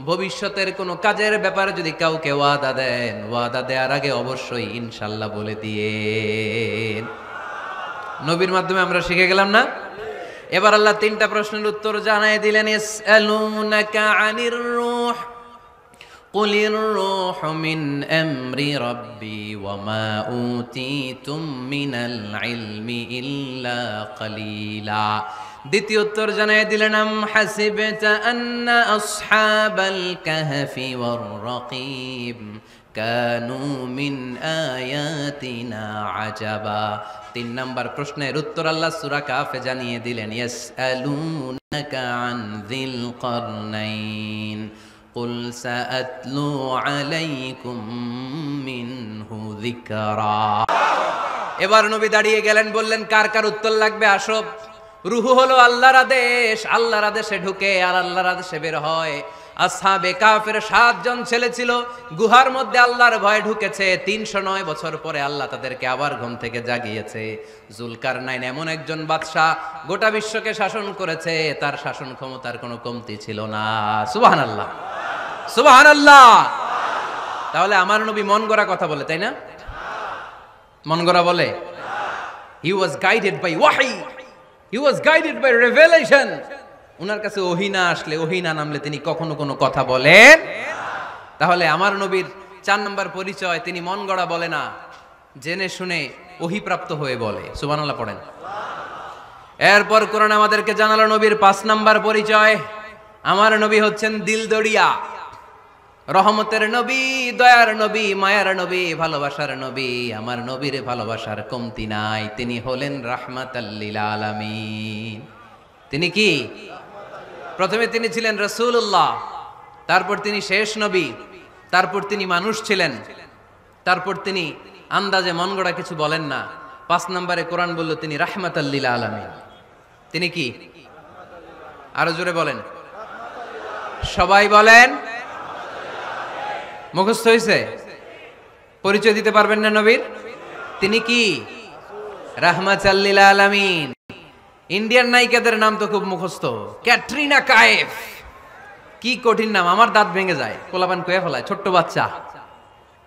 ভবিষ্যতের কোনো কাজের ব্যাপারে যদি কাউকে ওয়াদা দেন, ওয়াদা দেওয়ার আগে অবশ্যই ইনশাআল্লাহ বলে দিয়েন। নবীর মাধ্যমে আমরা শিখে গেলাম না? এবার আল্লাহ তিনটা প্রশ্নের উত্তর জানাই দিলেন। ইয়াসআলুনাকা আনির রূহ কুলির রূহু মিন আমরি রাব্বি ওয়া মা উতীতুম মিনাল ইলমি ইল্লা কালিলা। দ্বিতীয় উত্তর জানাই দিলেন, আম হাসিবতা আন্না আসহাবাল কাহফি ওয়ার রাকিব কানু মিন আয়াতিনা আজাবা। তিন নাম্বার প্রশ্নের উত্তর আল্লাহ সূরা কাফে জানিয়ে দিলেন, ইয়াসআলুনাকা আন যিল কারনাইন কুল সাআতলু আলাইকুম মিনহু যিকরা। এবার নবী দাঁড়িয়ে গেলেন, বললেন কার কার উত্তর লাগবে আসো। রূহু হলো আল্লাহর আদেশ, আল্লাহর আদেশে ঢুকে আর আল্লাহর আদেশে বের হয়। আসহাবে কাফের 7 জন ছেলে ছিল, গুহার মধ্যে আল্লাহর ভয়ে ঢুকেছে। 309 বছর পরে আল্লাহ তাদেরকে আবার ঘুম থেকে জাগিয়েছে। জুলকারনাইন এমন একজন বাদশা, গোটা বিশ্বকে শাসন করেছে, তার শাসন ক্ষমতার কোনো কমতি ছিল না। সুবহানাল্লাহ, সুবহানাল্লাহ। তাহলে আমার নবী মন গড়া কথা বলে, তাই না? মন গড়া বলে? হি ওয়াজ গাইডেড বাই ওয়াহি, হি ওয়াজ গাইডেড বাই রেভেলেশন। উনার কাছে ওহী না আসলে, ওহী না নামলে তিনি কখনো কোনো কথা বলেন। তাহলে আমার নবীর 4 নম্বর পরিচয়, তিনি মন গড়া বলে না, জেনে শুনে ওহী প্রাপ্ত হয়ে বলে। সুবহানাল্লাহ পড়েন। এরপর কোরআন আমাদেরকে জানালো নবীর 5 নম্বর পরিচয়, আমার নবী হচ্ছেন দিলদরিয়া, রহমতের নবী, দয়ার নবী, মায়ার নবী, ভালোবাসার নবী। আমার নবীর ভালোবাসার কমতি নাই। তিনি হলেন রাহমাতাল লিল আলামিন। তিনি কি? প্রথমে তিনি ছিলেন রাসূলুল্লাহ, তারপর তিনি শেষ নবী, তারপর তিনি মানুষ ছিলেন, তারপর তিনি আন্দাজে মন গড়া কিছু বলেন না। 5 নম্বরে কোরআন বলল তিনি রাহমাতাল লিল আলামিন। তিনি কি? আরো জোরে বলেন, সবাই বলেন। মুখস্থ হয়েছে? পরিচয় দিতে পারবেন না নবীর? তিনি কি? রাহমাতাল লিল আলামিন। ইন্ডিয়ান নায়িকাদের নাম তো খুব মুখস্থ। ক্যাটরিনা কাইফ, কি কঠিন নাম, আমার দাঁত ভেঙে যায়, কোলাপান কয়ে ফেলায়, ছোট্ট বাচ্চা।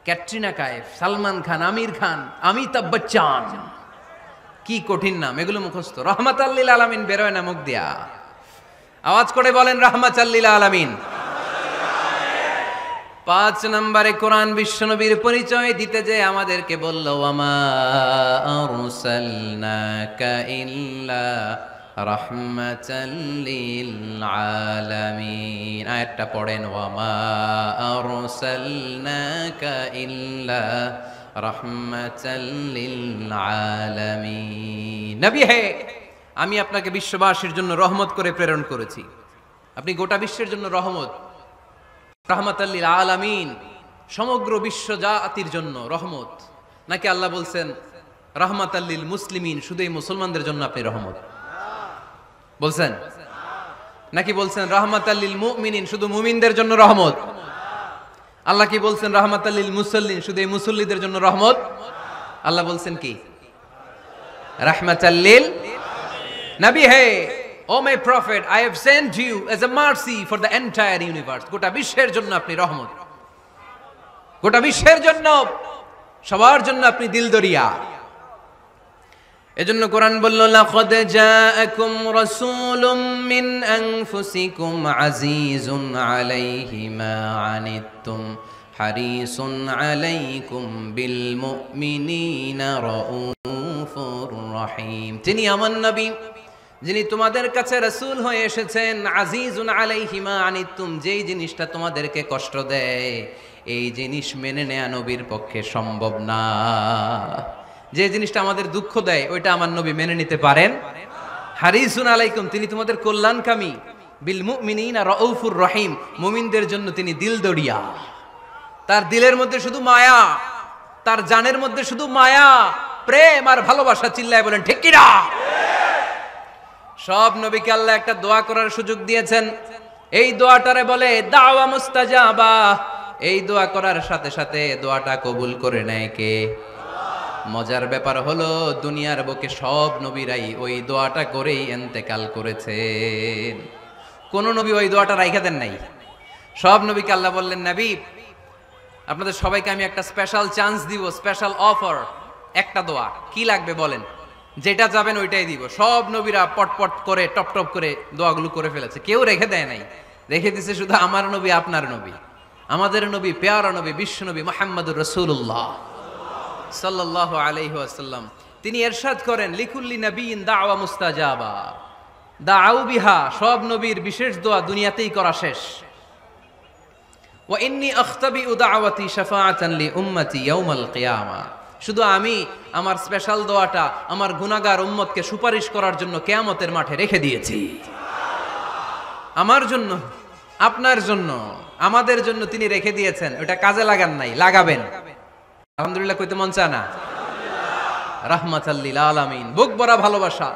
ক্যাটরিনা কাইফ, সালমান খান, আমির খান, অমিতাভ বচ্চন, কি কঠিন নাম, এগুলো মুখস্থ। রাহমাতাল লিল আলামিন বেরোয় না মুখ দিয়া। আওয়াজ করে বলেন রাহমাতাল লিল আলামিন। 5 নম্বরে কোরআন বিশ্বনবীর পরিচয় দিতে যে আমাদেরকে বলল, ওয়ামা আরসালনাকা ইল্লা রাহমাতাল লিল আলামিন। আয়াতটা পড়েন, ওয়ামা আরসালনাকা ইল্লা রাহমাতাল লিল আলামিন। নবী হে, আমি আপনাকে বিশ্ববাসীর জন্য রহমত করে প্রেরণ করেছি। আপনি গোটা বিশ্বের জন্য রহমত, রাহমাতাল লিল আলামিন, সমগ্র বিশ্ব জাতির জন্য রহমত। নাকি আল্লাহ বলছেন রাহমাতাল লিল মুসলিমিন, শুধু এই মুসলমানদের জন্য আপনি রহমত বলছেন? নাকি বলছেন রাহমাতাল লিল মুমিনিন, শুধু মুমিনদের জন্য রহমত? আল্লাহ কি বলছেন রাহমাতাল লিল মুসাল্লিন, শুধু এই মুসল্লিদের জন্য রহমত? আল্লাহ বলছেন কি? রাহমাতাল লিল নবী হে, O my prophet, I have sent you as a mercy for the entire universe. গোটা বিশ্বের জন্য আপনি রহমত, গোটা বিশ্বের জন্য, সবার জন্য আপনি দিলদরিয়া। এজন্য কোরআন বলল, লাকাদ জাআকুম রাসূলুম মিন আনফুসিকুম আজিজুন আলাইহি মা আনিতুম হারিসুন আলাইকুম বিল মুমিনিনা রাউফুর রহিম। তিনি আমার নবী, যিনি তোমাদের কাছে রাসূল হয়ে এসেছেন। আজিজুন আলাইহি মা আনিতুম, যেই জিনিসটা তোমাদেরকে কষ্ট দেয়, এই জিনিস মেনে নেয়া নবীর পক্ষে সম্ভব না। যে জিনিসটা আমাদের দুঃখ দেয়, ওইটা আমার নবী মেনে নিতে পারেন? হারিসুন আলাইকুম, তিনি তোমাদের কল্যাণকামী। বিল মুমিনিনা রাউফুর রহিম, মুমিনদের জন্য তিনি দিলদরিয়া। তার দিলের মধ্যে শুধু মায়া, তার জানের মধ্যে শুধু মায়া, প্রেম আর ভালোবাসা। চিল্লায় বলেন ঠিক কিনা? সব নবীকে আল্লাহ একটা দোয়া করার সুযোগ দিয়েছেন। এই দোয়াটারে বলে দাওয়া মুস্তাজাবা। এই দোয়া করার সাথে সাথে দোয়াটা কবুল করে নেয় কে? মজার ব্যাপার হলো দুনিয়ার বুকে সব নবীরাই ওই দোয়াটা করেই ইন্তেকাল করেছেন। কোন নবী ওই দোয়াটা রাইখা দেন নাই। সব নবীকে আল্লাহ বললেন, নবী আপনাদের সবাইকে আমি একটা স্পেশাল চান্স দিব, স্পেশাল অফার, একটা দোয়া, কি লাগবে বলেন, যেটা যাবেন ওইটাই দিব। সব নবীরা পটপট করে টপ টপ করে দোয়াগুলো করে ফেলেছে, কেউ রেখে দেয় নাই। রেখে দিছে শুধু আমার নবী, আপনার নবী, আমাদের নবী, পেয়ারা নবী, বিশ্ব নবী মুহাম্মদুর রাসূলুল্লাহ সাল্লাল্লাহু আলাইহি ওয়াসাল্লাম। তিনি ইরশাদ করেন, লিকুল্লি নবিয়্যিন দাওয়া মুস্তাজাবা, দাউ বিহা, সব নবীর বিশেষ দোয়া দুনিয়াতেই করা শেষ। ওয়া ইন্নী আখতাবিউ দাওয়াতি শাফাআতান লি উম্মতি ইয়াউমাল কিয়ামা, শুধু আমি আমার স্পেশাল দোয়াটা আমার গুনাহগার উম্মতকে সুপারিশ করার জন্য কিয়ামতের মাঠে রেখে দিয়েছি। আমার জন্য, আপনার জন্য, আমাদের জন্য তিনি রেখে দিয়েছেন, ওটা কাজে লাগান নাই, লাগাবেন। আলহামদুলিল্লাহ কইতে মন চায় না? রাহমাতাল লিল আলামিন, বুক ভরা ভালোবাসা,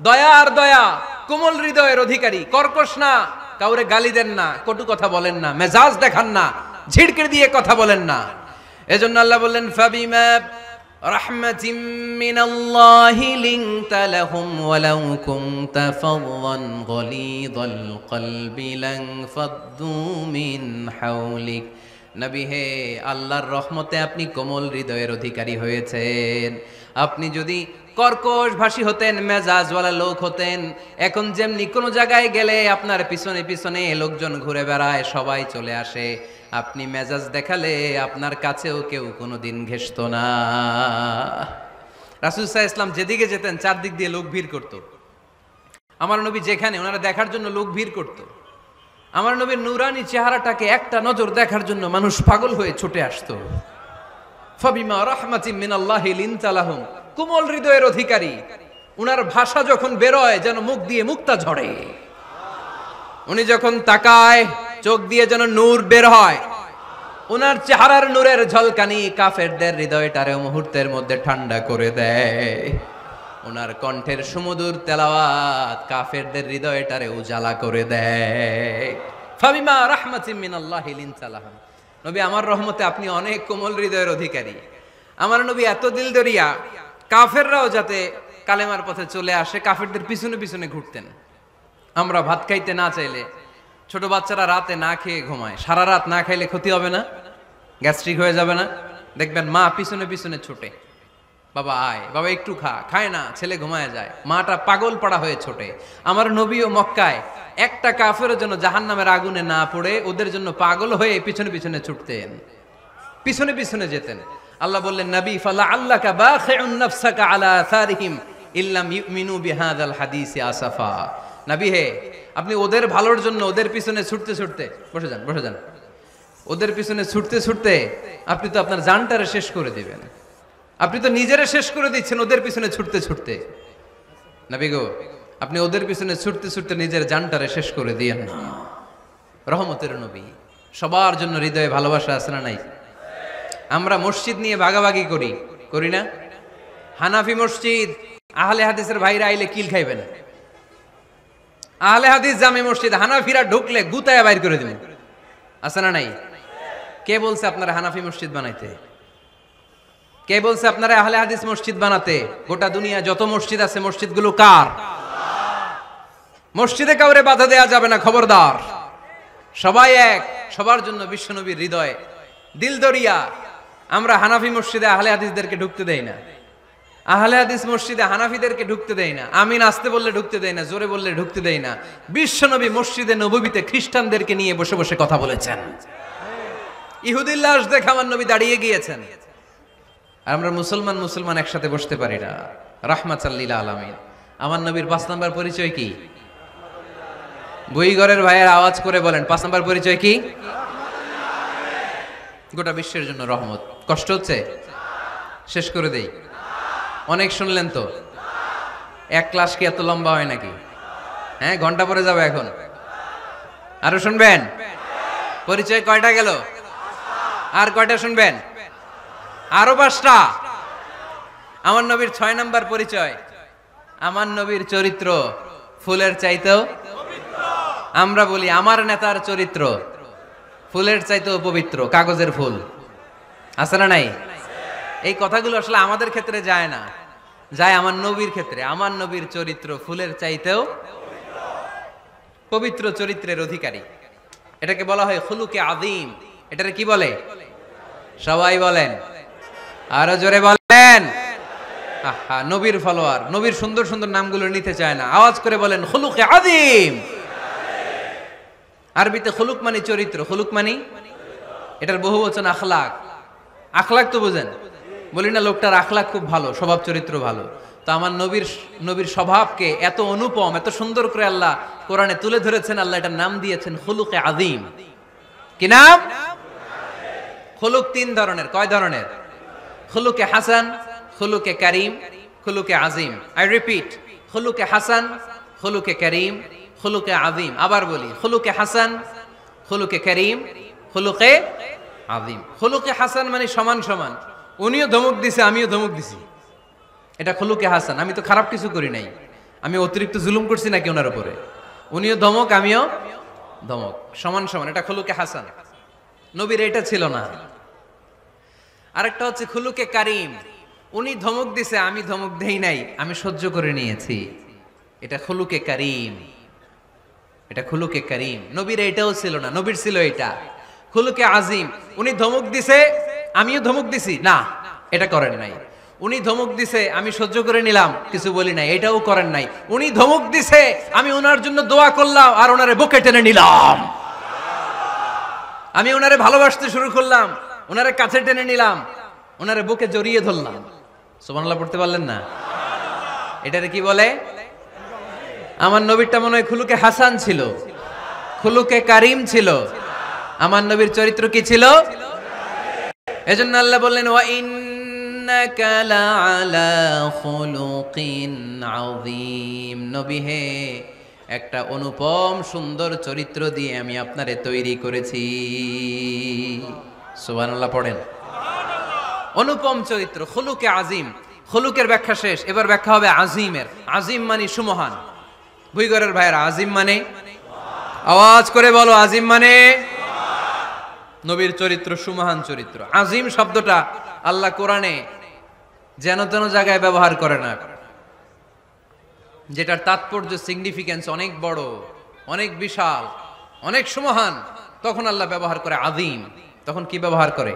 দয়া আর দয়া, কোমল হৃদয়ের অধিকারী, কর্কশ না, কাউরে গালি দেন না, কটু কথা বলেন না, মেজাজ দেখান না, ঝিড়কে দিয়ে কথা বলেন না। এজন্য আল্লাহ বললেন, ফাবিমা রাহমাতিম মিনাল্লাহি লিনতা লাহুম ওয়ালাউ কুনতা ফাযযান গলিযাল কলবি লান ফাদ্দু মিন হাওলিক। নবী হে, আল্লাহর রহমতে আপনি কোমল হৃদয়ের অধিকারী হয়েছেন। আপনি যদি কর্কশ ভাষী হতেন, মেজাজওয়ালা লোক হতেন, এখন যেমনি কোনো জায়গায় গেলে আপনার পিছনে পিছনে লোকজন ঘুরে বেড়ায়, সবাই চলে আসে, আপনি মেজাজ দেখালে আপনার কাছেও কেউ কোনোদিন ঘেষত না। রাসূল সাল্লাল্লাহু আলাইহি ওয়াসাল্লাম যেদিকে যেতেন চারদিক দিয়ে লোক ভিড় করত। আমার নবী যেখানে, ওনারা দেখার জন্য লোক ভিড় করত। আমার নবীর নূরানি চেহারাটাকে একটা নজর দেখার জন্য মানুষ পাগল হয়ে ছুটে আসতো। ফাবিমা রাহমাতিম মিনাল্লাহি লিনতা লাহুম, কোমল হৃদয়ের অধিকারী, উনার ভাষা যখন বেরোয় যেন মুখ দিয়ে মুক্তা ঝরে। উনি যখন তাকায় চোখ দিয়ে যেন নূর বের হয়। উনার চেহারার নূরের ঝলকানি কাফেরদের হৃদয়টারে মুহূর্তের মধ্যে ঠান্ডা করে দেয়। ওনার কণ্ঠের সুমধুর তেলাওয়াত কাফেরদের হৃদয়টারে উজালা করে দেয়। ফাবিমা রাহমাতিম মিনাল্লাহি লিনতা লাহুম, নবী আমার রহমতে আপনি অনেক কোমল হৃদয়ের অধিকারী। আমার নবী এত দিল দরিয়া, কাফেররাও যাতে কালেমার পথে চলে আসে কাফেরদের পিছনে পিছনে ঘুরতেন। আমরা ভাত খাইতে না চাইলে, ছোট বাচ্চারা রাতে না খেয়ে ঘুমায়, সারা রাত না খাইলে ক্ষতি হবে না? গ্যাস্ট্রিক হয়ে যাবে না? দেখবেন মা পিছনে পিছনে ছোটে, বাবা আয়, বাবা একটু খা, খায় না, ছেলে ঘুমায় যায়, মাটা পাগল পাড়া হয়ে ছোটে। আমার নবীও মক্কায় একটা কাফেরের জন্য জাহান্নামের আগুনে না পড়ে ওদের জন্য পাগল হয়ে পিছনে পিছনে ছুটতেন, পিছনে পিছনে যেতেন। আল্লাহ বললেন, নবী ফালা আল্লাকা বাখিউন নাফসাকা আলা আসারিহিম ইল্লাম ইউমিনু বিহাদাল হাদিসি আসাফা। নবী হে, আপনি ওদের ভালোর জন্য ওদের পিছনে ছুটতে ছুটতে, বসে যান বসে যান, ওদের পিছনে ছুটতে ছুটতে আপনি তো আপনার জানটারে শেষ করে দিবেন। আপনি তো নিজেরে শেষ করে দিচ্ছেন ওদের পিছনে ছুটতে ছুটতে। নবী গো, আপনি ওদের পিছনে ছুটতে ছুটতে নিজের জানটারে শেষ করে দিয়েন না। রহমতের নবী, সবার জন্য হৃদয়ে ভালোবাসা আছে না নাই? আমরা মসজিদ নিয়ে ভাগাভাগি করি, করি না? হানাফি মসজিদ, আহলে হাদিসের ভাইরা আইলে কিল খাইবেন। আহলে হাদিস জামে মসজিদ, হানাফিরা ঢুকলে গুতায়া বাইর করে দিবেন, আছে না নাই? কে বলছে আপনারা হানাফি মসজিদ বানাইতে? কে বলছে আপনারা আহলে হাদিস মসজিদ বানাতে? গোটা দুনিয়া যত মসজিদ আছে মসজিদগুলো কার? মসজিদে কাউরে বাধা দেয়া যাবে না, খবরদার। সবাই এক, সবার জন্য বিশ্বনবীর হৃদয় দিল দরিয়া। আমরা হানাফি মসজিদে আহলে হাদিসদেরকে ঢুকতে দেই না, আহলে হাদিস মসজিদে হানাফিদেরকে ঢুকতে দেই না, আমিন আসতে বললে ঢুকতে দেই না, জোরে বললে ঢুকতে দেই না। বিশ্বনবী মসজিদে নববীতে খ্রিস্টানদেরকে নিয়ে বসে বসে কথা বলেছেন। ইহুদির লাশ দেখে আমার নবী দাঁড়িয়ে গিয়েছেন। আর আমরা মুসলমান মুসলমান একসাথে বসতে পারি না। রাহমাতাল লিল আলামিন। আমার নবীর 5 নাম্বার পরিচয় কি? বইঘরের ভাইয়ের আওয়াজ করে বলেন, 5 নাম্বার পরিচয় কি? গোটা বিশ্বের জন্য রহমত। কষ্ট হচ্ছে? শেষ করে দেই। অনেক শুনলেন তো। এক ক্লাস কি এত লম্বা হয় নাকি? হ্যাঁ, ঘন্টা পরে যাবে এখন। আরো শুনবেন? পরিচয় কয়টা গেল? আর কয়টা শুনবেন? আরো 5টা। আমার নবীর 6 নাম্বার পরিচয়, আমার নবীর চরিত্র ফুলের চাইতেও পবিত্র। আমরা বলি আমার নেতার চরিত্র ফুলের চাইতেও পবিত্র কাগজের ফুল, আছে না নাই? এই কথাগুলো আসলে আমাদের ক্ষেত্রে যায় না, যায় আমার নবীর ক্ষেত্রে। আমার নবীর চরিত্র ফুলের চাইতেও পবিত্র চরিত্রের অধিকারী। এটাকে বলা হয় খুলুকে আযীম। এটারে কি বলে? সবাই বলেন, আরো জোরে বলেন। আহা, নবীর ফলোয়ার, নবীর সুন্দর সুন্দর নামগুলো নিতে চায় না, আওয়াজ করে বলেন খুলুকে আযীম। আরবিতে খুলুক মানে চরিত্র, খুলুক মানে এটার বহু বচন আখলাক। আখলাক তো বুঝেন, বলি না লোকটার আখলাক খুব ভালো, স্বভাব চরিত্র ভালো। তো আমার নবীর স্বভাবকে এত অনুপম, এত সুন্দর করে আল্লাহ কোরআনে তুলে ধরেছেন। আল্লাহ এটার নাম দিয়েছেন খুলুকে আযীম। কি নাম? খুলুক তিন ধরনের। কয় ধরনের? খুলুকে হাসান, খুলুকে কারীম, খুলুকে আযীম। আই রিপিট, খুলুকে হাসান, খুলুকে কারীম, খুলুকে আযীম। আবার বলি, খুলুকে হাসান, খুলুকে কারীম, খুলুকে আযীম। খুলুকে হাসান মানে সমান সমান, উনিও ধমক দিছে আমিও ধমক দিছি, এটা খুলুকে হাসান। আমি তো খারাপ কিছু করি নাই, আমি অতিরিক্ত জুলুম করছি নাকি ওনার উপরে? উনিও ধমক আমিও ধমক, সমান সমান, এটা খুলুকে হাসান। নবীর এটা ছিল না। আরেকটা হচ্ছে খুলুকে কারীম, উনি ধমক দিছে আমি ধমক দেই নাই, আমি সহ্য করে নিয়েছি, এটা খুলুকে কারীম। এটা খুলুকে কারীম। নবীর এটাও ছিল না, নবীর ছিল এটা খুলুকে আযীম। উনি ধমক দিছে আমিও ধমক দিছি, না এটা করেন নাই। উনি ধমক দিছে আমি সহ্য করে নিলাম, কিছু বলি নাই, এটাও করেন নাই। উনি ধমক দিছে আমি ওনার জন্য দোয়া করলাম আর ওনারে বুকে টেনে নিলাম, আমি ওনারে ভালোবাসতে শুরু করলাম, ওনারে কাছে টেনে নিলাম, ওনারে বুকে জড়িয়ে ধরলাম। সুবহানাল্লাহ পড়তে পারলেন না? এটারে কি বলে? আমার নবীরটা মনে হয় খুলুকে হাসান ছিল, খুলুকে কারীম ছিল। আমার নবীর চরিত্র কি ছিল? এজন্য আল্লাহ বললেন ওয়া ইন্নাকা লাআলা খুলুকিন আযীম। নবী হে, একটা অনুপম সুন্দর চরিত্র দিয়ে আমি আপনারে তৈরি করেছি। সুবহানাল্লাহ পড়েন। অনুপম চরিত্র, খুলুকে আযীম। খুলুকের ব্যাখ্যা শেষ, এবার ব্যাখ্যা হবে আযীমের। আযীম মানে সুমহান। ভুইগরের ভাইরা, আযীম মানে? আওয়াজ করে বলো, আযীম মানে? নবীর চরিত্র সুমহান চরিত্র। আযীম শব্দটা আল্লাহ কোরআনে যেন তেন জায়গায় ব্যবহার করে না, যেটার তাৎপর্য সিগনিফিকেন্স অনেক বড়, অনেক বিশাল, অনেক সুমহান, তখন আল্লাহ ব্যবহার করে আযীম। তখন কি ব্যবহার করে?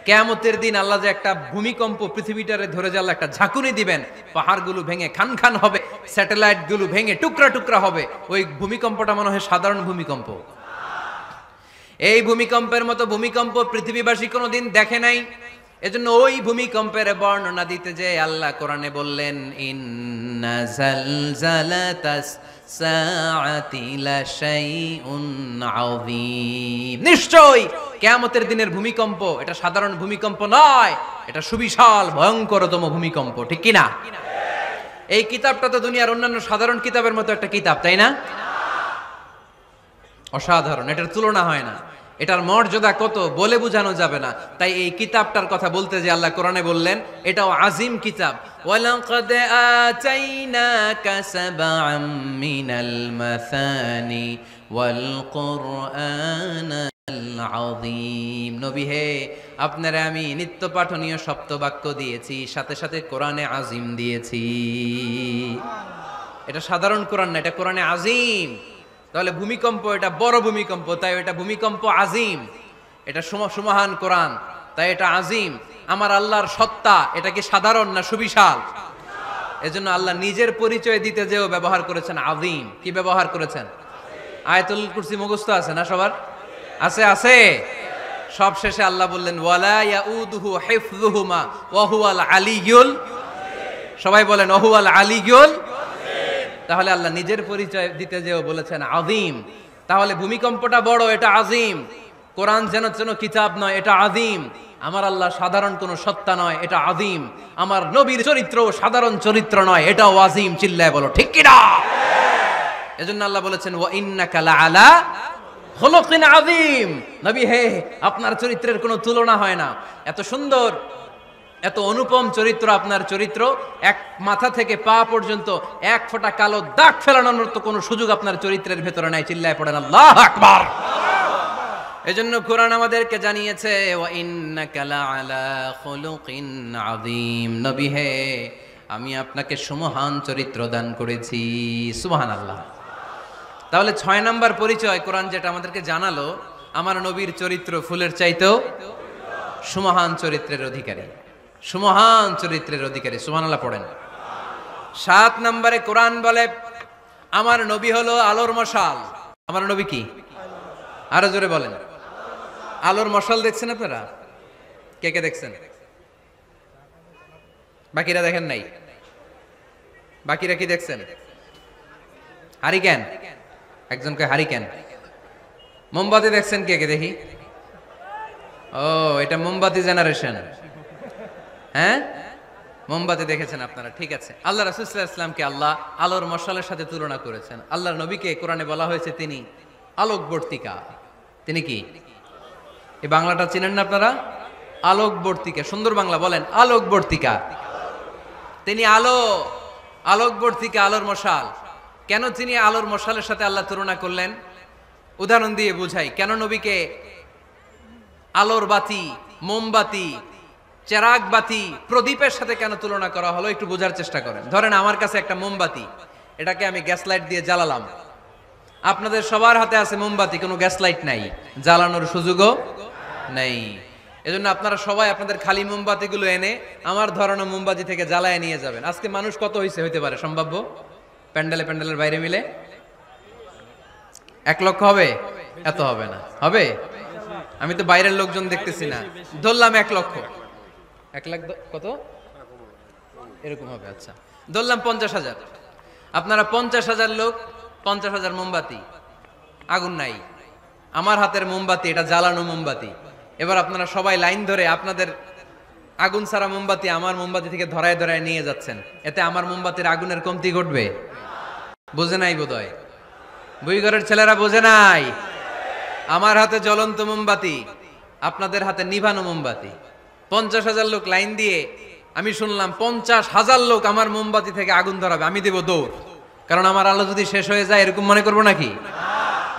কিয়ামতের দিন আল্লাহ যে একটা ভূমিকম্প পৃথিবীটারে ধরে যে আল্লাহ একটা ঝাঁকুনি দিবেন, পাহাড়গুলো ভেঙে খান খান হবে, স্যাটেলাইট গুলো ভেঙে টুকরা টুকরা হবে, ওই ভূমিকম্পটা মনে হয় সাধারণ ভূমিকম্প। এই ভূমিকম্পের মতো ভূমিকম্প পৃথিবীবাসী কোনোদিন দেখে নাই। এজন্য ওই ভূমিকম্পের বর্ণনা দিতে যে আল্লাহ কোরআনে বললেন ইন্না জালজালাতাস সাআতি লাশাইউন আযীম। নিশ্চয়ই কিয়ামতের দিনের ভূমিকম্প এটা সাধারণ ভূমিকম্প নয়, এটা সুবিশাল ভয়ঙ্করতম ভূমিকম্প। ঠিক কি না? এই কিতাবটা তো দুনিয়ার অন্যান্য সাধারণ কিতাবের মতো একটা কিতাব, তাই না? অসাধারণ, এটার তুলনা হয় না। এটার মর্যাদা কত বলে বোঝানো যাবে না। তাই এই কিতাবটার কথা বলতে যে আল্লাহ কোরআনে বললেন এটাও আযীম কিতাব। ওয়ালাকাদ আতাইনাকা সাবআম মিনাল মাসানি ওয়াল কুরআনাল আযীম। নবী হে, আপনারে আমি নিত্য পাঠনীয় সপ্তবাক্য দিয়েছি, সাথে সাথে কোরআনে আযীম দিয়েছি। এটা সাধারণ কোরআন না, এটা কোরআনে আযীম। তাহলে ভূমিকম্প এটা বড় ভূমিকম্প, তাই এটা ভূমিকম্প আযীম। এটা সুমহান কোরআন, তাই এটা আযীম। আমার আল্লাহর সত্তা এটা কি সাধারণ না সুবিশাল? এজন্য আল্লাহ নিজের পরিচয় দিতে যেও ব্যবহার করেছেন আযীম। কি ব্যবহার করেছেন? আয়াতুল কুরসি মুখস্থ আছে না সবার? আছে, আছে। সব শেষে আল্লাহ বললেন ওয়ালা ইয়াউদুহু হিফযুহুমা ওয়া হুয়াল আলিয়্যুল। সবাই বলেন ওয়া হুয়াল আলিয়্যুল। তাহলে আল্লাহ নিজের পরিচয় দিতে যেও বলেছেন আযীম। তাহলে ভূমিকম্পটা বড়, এটা আযীম। কোরআন যেন যেন কিতাব নয়, এটা আযীম। আমার আল্লাহ সাধারণ কোন সত্তা নয়, এটা আযীম। আমার নবীর চরিত্র সাধারণ চরিত্র নয়, এটাও আযীম। চিল্লায় বলো ঠিক কি না? এজন্য আল্লাহ বলেছেন ওয়া ইন্নাকা লাআলা খুলুকিন আযীম। নবী হে, আপনার চরিত্রের কোনো তুলনা হয় না। এত সুন্দর, এত অনুপম চরিত্র আপনার চরিত্র, এক মাথা থেকে পা পর্যন্ত এক ফোঁটা কালো দাগ ফেলানোর তো কোনো সুযোগ আপনার চরিত্রের ভেতরে নাই। চিল্লায় পড়েন আল্লাহু আকবার। এজন্য কোরআন আমাদেরকে জানিয়েছে ওয়া ইন্নাকা লাআলা খুলুকিন আযীম, নবী হে আমি আপনাকে সুমহান চরিত্র দান করেছি। সুবহানাল্লাহ। তাহলে 6 নাম্বার পরিচয় কোরআন যেটা আমাদেরকে জানালো, আমার নবীর চরিত্র ফুলের চাইতেও সুমহান চরিত্রের অধিকারী, সুমহান চরিত্রের অধিকারী। সুবহানাল্লাহ পড়েন। 7 নম্বরে কোরআন বলে আমার নবী হলো আলোর মশাল। আমার নবী কি? আরো জোরে বলেন। আলোর মশাল দেখছেন আপনারা? কে কে দেখছেন? বাকিরা দেখেন নাই? বাকিরা কি দেখছেন? হারিকেন, একজনকে হারিকেন। মোমবাতি দেখছেন কে কে? দেখি। ও, এটা মোমবাতি জেনারেশন। হ্যাঁ, মোমবাতি দেখেছেন আপনারা, ঠিক আছে। আল্লাহ রাসূল সাল্লাল্লাহু আলাইহি ওয়াসাল্লামকে আল্লাহ আলোর মশালের সাথে তুলনা করেছেন। আল্লাহর নবীকে কোরআনে বলা হয়েছে তিনি আলোকবর্তিকা। তিনি কি? এই বাংলাটা চিনেন না আপনারা? আলোকবর্তিকা। সুন্দর বাংলা বলেন, আলোকবর্তিকা। তিনি আলো, আলোকবর্তিকা, আলোর মশাল। কেন তিনি আলোর মশালের সাথে আল্লাহ তুলনা করলেন? উদাহরণ দিয়ে বুঝাই। কেন নবীকে আলোর বাতি, মোমবাতি, চেরাগ বাতি, প্রদীপের সাথে কেন তুলনা করা হলো একটু বোঝার চেষ্টা করেন। ধরেন আমার কাছে একটা মোমবাতি, এটাকে আমি গ্যাস লাইট দিয়ে জ্বালালাম। আপনাদের সবার হাতে আছে মোমবাতি, কোনো গ্যাস লাইট নাই, জ্বালানোর সুযোগও নেই। এজন্য আপনারা সবাই আপনাদের খালি মোমবাতিগুলো এনে আমার ধরানো মোমবাতি থেকে জ্বালায় নিয়ে যাবেন। আজকে মানুষ কত হইতে পারে সম্ভাব্য? প্যান্ডেলের বাইরে মিলে 1 লক্ষ হবে? এত হবে না, হবে? আমি তো বাইরের লোকজন দেখতেছি না, ধরলাম 1 লক্ষ। 1 লাখ কত এরকম হবে? আচ্ছা, ধরলাম 50,000। আপনারা 50,000 লোক, 50,000 মোমবাতি, আগুন নাই। আমার হাতের মোমবাতি এটা জ্বালানো মোমবাতি। এবার আপনারা সবাই লাইন ধরে আপনাদের আগুন ছাড়া মোমবাতি আমার মোমবাতি থেকে ধরায় ধরায় নিয়ে যাচ্ছেন। এতে আমার মোমবাতির আগুনের কমতি ঘটবে? বোঝে নাই বোধহয়, বুইঘরের ছেলেরা বোঝে নাই। আমার হাতে জ্বলন্ত মোমবাতি, আপনাদের হাতে নিভানো মোমবাতি। 50,000 লোক লাইন দিয়ে, আমি শুনলাম 50,000 লোক আমার মোমবাতি থেকে আগুন ধরাবে, আমি দেব দৌড়। কারণ আমার আলো যদি শেষ হয়ে যায় এরকম মনে করবো নাকি?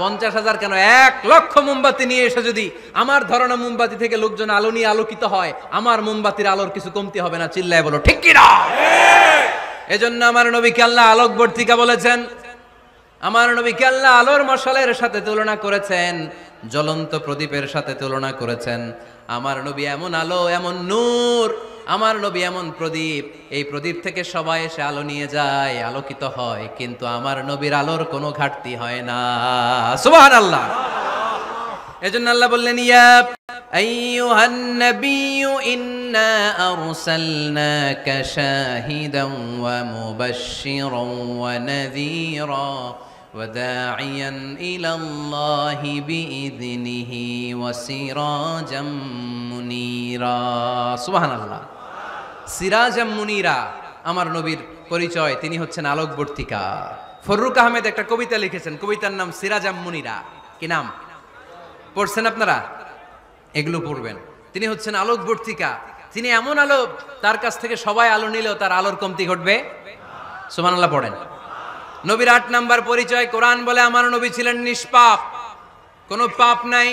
50,000 কেন, 1 লক্ষ মোমবাতি নিয়ে এসে যদি আমার ধরানো মোমবাতি থেকে লোকজন আলো নিয়ে আলোকিত হয়, আমার মোমবাতির আলোর কিছু কমতি হবে না। চিল্লায় বলো ঠিক কি না? এজন্য আমার নবীকে আল্লাহ আলোকবর্তিকা বলেছেন। আমার নবীকে আল্লাহ আলোর মশালের সাথে তুলনা করেছেন, জ্বলন্ত প্রদীপের সাথে তুলনা করেছেন। আমার নবী এমন আলো, এমন নূর, আমার নবী এমন প্রদীপ, এই প্রদীপ থেকে সবাই এসে আলো নিয়ে যায়, আলোকিত হয়, কিন্তু আমার নবীর আলোর কোনো ঘাটতি হয় না। সুবহানাল্লাহ। এজন্য আল্লাহ বললেন, ইয়া আইয়ুহান নাবিয়্যু ইন্না আরসালনাকা শাহিদান ওয়া মুবাশশিরান ওয়া নাযীরা وداعيا إلى الله بإذنه وسراجا منيرا سبحان الله سراجا منيرا আমার নবীর পরিচয়, তিনি হচ্ছেন আলোকবর্তিকা। ফররুক আহমেদ একটা কবিতা লিখেছেন, কবিতার নাম সিরাজাম মুনিরা। কি নাম? পড়ছেন আপনারা? এগুলো পড়বেন। তিনি হচ্ছেন আলোকবর্তিকা, তিনি এমন আলো, তার কাছ থেকে সবাই আলো নিলেও তার আলোর কমতি ঘটবে। সুবহানাল্লাহ পড়েন। নবীর 8 নাম্বার পরিচয়, কোরআন বলে আমার নবী ছিলেন নিষ্পাপ, কোনো পাপ নাই।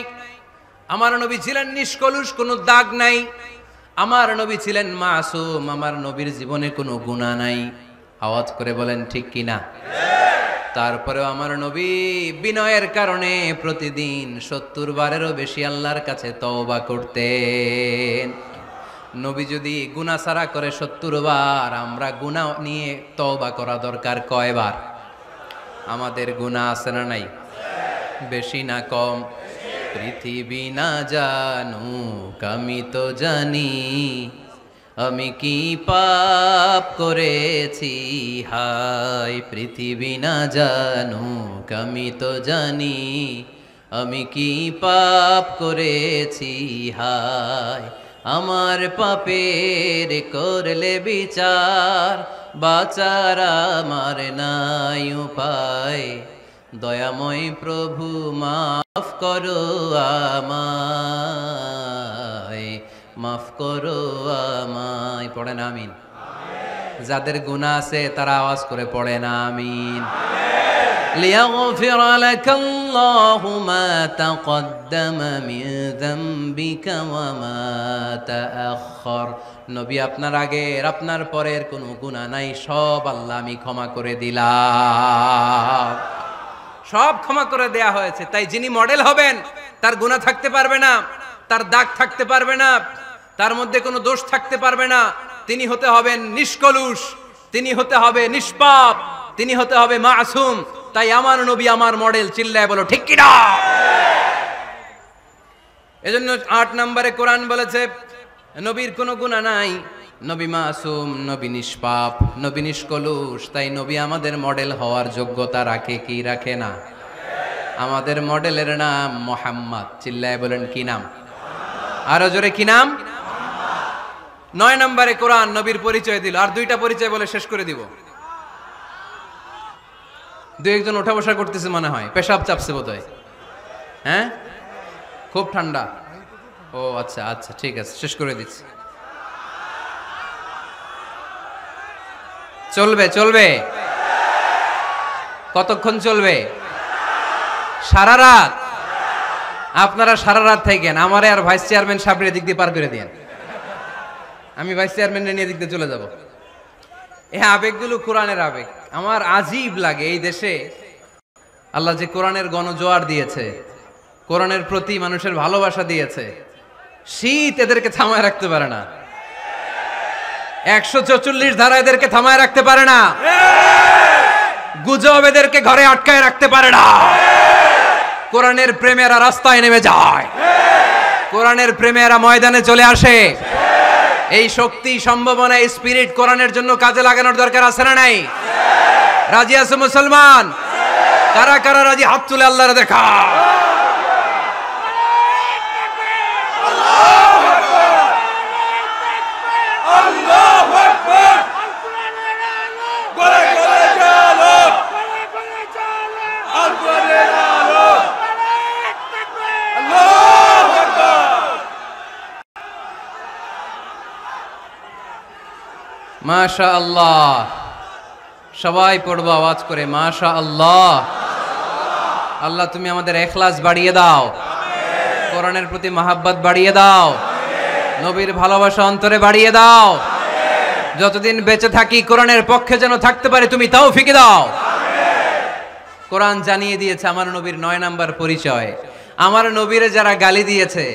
আমার নবী ছিলেন নিষ্কলুষ, কোনো দাগ নাই। আমার নবী ছিলেন মাসুম, আমার নবীর জীবনে কোনো গুনাহ নাই। আওয়াজ করে বলেন ঠিক কিনা? তারপরেও আমার নবী বিনয়ের কারণে প্রতিদিন 70 বারেরও বেশি আল্লাহর কাছে তওবা করতেন। নবী যদি গুনাহ ছাড়া করে 70 বার, আমরা গুনাহ নিয়ে তওবা করা দরকার কয়বার? আমাদের গুনাহ আছে না নাই? বেশি না কম? পৃথিবী না জানুক আমি তো জানি, আমি কি পাপ করেছি হায়। পৃথিবী না জানুক আমি তো জানি, আমি কি পাপ করেছি হায়। আমার পাপের করলে বিচার, বাঁচার আমার নাই উপায়। দয়াময় প্রভু মাফ করো আমায়, মাফ করো আমায়। পড়েন আমিন। যাদের গুনাহ আছে তারা আওয়াজ করে পড়েন আমিন। লিয়াগফির লাকাল্লাহু মা তাকদ্দামা মিন যামবিকা ওয়া মা তাআখার। নবী, আপনার আগের আপনার পরের কোনো গুনাহ নাই, সব আল্লাহ আমি ক্ষমা করে দিলাম। সব ক্ষমা করে দেয়া হয়েছে। তাই যিনি মডেল হবেন তার গুনাহ থাকতে পারবে না, তার দাগ থাকতে পারবে না, তার মধ্যে কোনো দোষ থাকতে পারবে না। তিনি হতে হবেন নিষ্কলুষ, তিনি হতে হবে নিষ্পাপ, তিনি হতে হবে মাসুম। তাই আমার নবী আমার মডেল। চিল্লায় বলো ঠিক কি না? এজন্য 8 নম্বরে কোরআন বলেছে নবীর কোনো গুনাহ নাই, নবী মাসুম, নবী নিষ্পাপ, নবী নিষ্কলুষ। তাই নবী আমাদের মডেল হওয়ার যোগ্যতা রাখে কি রাখে না? আমাদের মডেলের নাম মুহাম্মদ। চিল্লায় বলেন কি নাম? আরো জোরে কি নাম? 9 নম্বরে কোরআন নবীর পরিচয় দিল। আর 2টা পরিচয় বলে শেষ করে দিব। 2-1 ওঠা বসা করতেছে মনে হয়, পেশাব চাপছে বোধহয়। হ্যাঁ, খুব ঠান্ডা। ও আচ্ছা আচ্ছা, ঠিক আছে, শেষ করে দিচ্ছি। চলবে চলবে? কতক্ষণ চলবে? সারা রাত? আপনারা সারা রাত থাকেন, আমারে আর ভাইস চেয়ারম্যান সাহেবের দিক দিয়ে পার করে দেন। আমি ভাইস চেয়ারম্যানের নিয়ে দিক দিয়ে চলে যাব। এই আবেগগুলো কোরআনের আবেগ। আমার আজীব লাগে এই দেশে আল্লাহ যে কোরআনের গণজোয়ার দিয়েছে, কোরআনের প্রতি মানুষের ভালোবাসা দিয়েছে, শীত এদেরকে থামায় রাখতে পারে না। 144 ধারা এদেরকে থামায় রাখতে পারে না। গুজব এদেরকে ঘরে আটকায় রাখতে পারে না। কোরআনের প্রেমেরা রাস্তায় নেমে যায়, কোরআনের প্রেমেরা ময়দানে চলে আসে। এই শক্তি, সম্ভাবনা, স্পিরিট কোরআনের জন্য কাজে লাগানোর দরকার আছে না নাই? রাজি আছে মুসলমান? কারা কারা রাজি হাত তুলে আল্লাহর দেখা। মাশাআল্লাহ, সবাই পড়বো আওয়াজ করে মাশাআল্লাহ। আল্লাহ তুমি আমাদের ইখলাস বাড়িয়ে দাও, কোরআনের প্রতি মহাব্বত বাড়িয়ে দাও, নবীর ভালোবাসা অন্তরে বাড়িয়ে দাও। যতদিন বেঁচে থাকি কোরআনের পক্ষে যেন থাকতে পারে তুমি তৌফিক দাও। কোরআন জানিয়ে দিয়েছে আমার নবীর 9 নাম্বার পরিচয়। আমার নবীরে যারা গালি দিয়েছে,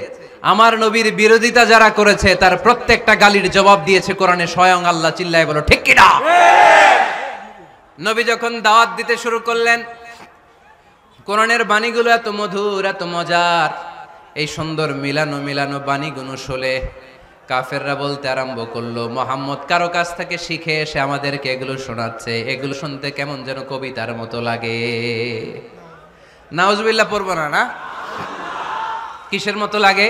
আমার নবীর বিরোধিতা যারা করেছে, তার প্রত্যেকটা গালির জবাব দিয়েছে কোরআনে স্বয়ং আল্লাহ। চিল্লায় বলো ঠিক কি না? নবী যখন দাওয়াত দিতে শুরু করলেন, কোরআনের বাণীগুলো এত মধুর, এত মজার, এই সুন্দর মিলানো মিলানো বাণীগুলো শুনে কাফেররা বলতে আরম্ভ করলো, মুহাম্মদ কারো কাছ থেকে শিখে এসে আমাদেরকে এগুলো শোনাচ্ছে, এগুলো শুনতে কেমন যেন কবিতার মতো লাগে। নাউজুবিল্লাহ পড়বো না? না, কিসের মতো লাগে?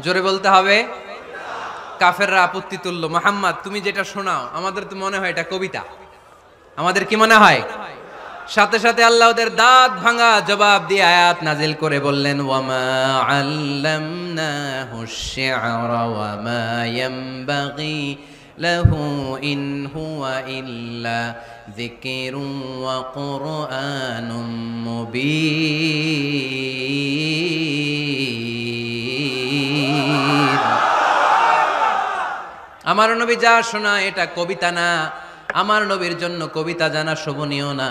জোরে বলতে হবে। কাফেররা আপত্তি তুললো, মুহাম্মদ তুমি যেটা শোনাও আমাদের তো মনে হয় এটা কবিতা। আমাদের কি মনে হয়? সাথে সাথে আল্লাহ ওদের দাঁত ভাঙা জবাব দিয়ে আয়াত নাজিল করে বললেন, ওয়ামা আল্লামনাহু আশ-শি'রা ওয়ামা ইয়ানবাগি লাহু ইন হুয়া ইল্লা যিকরুন ওয়া কুরআনুম মুবিন। আমার নবী যা শোনায় এটা কবিতা না, আমার নবীর জন্য কবিতা জানা শোভনীয় না।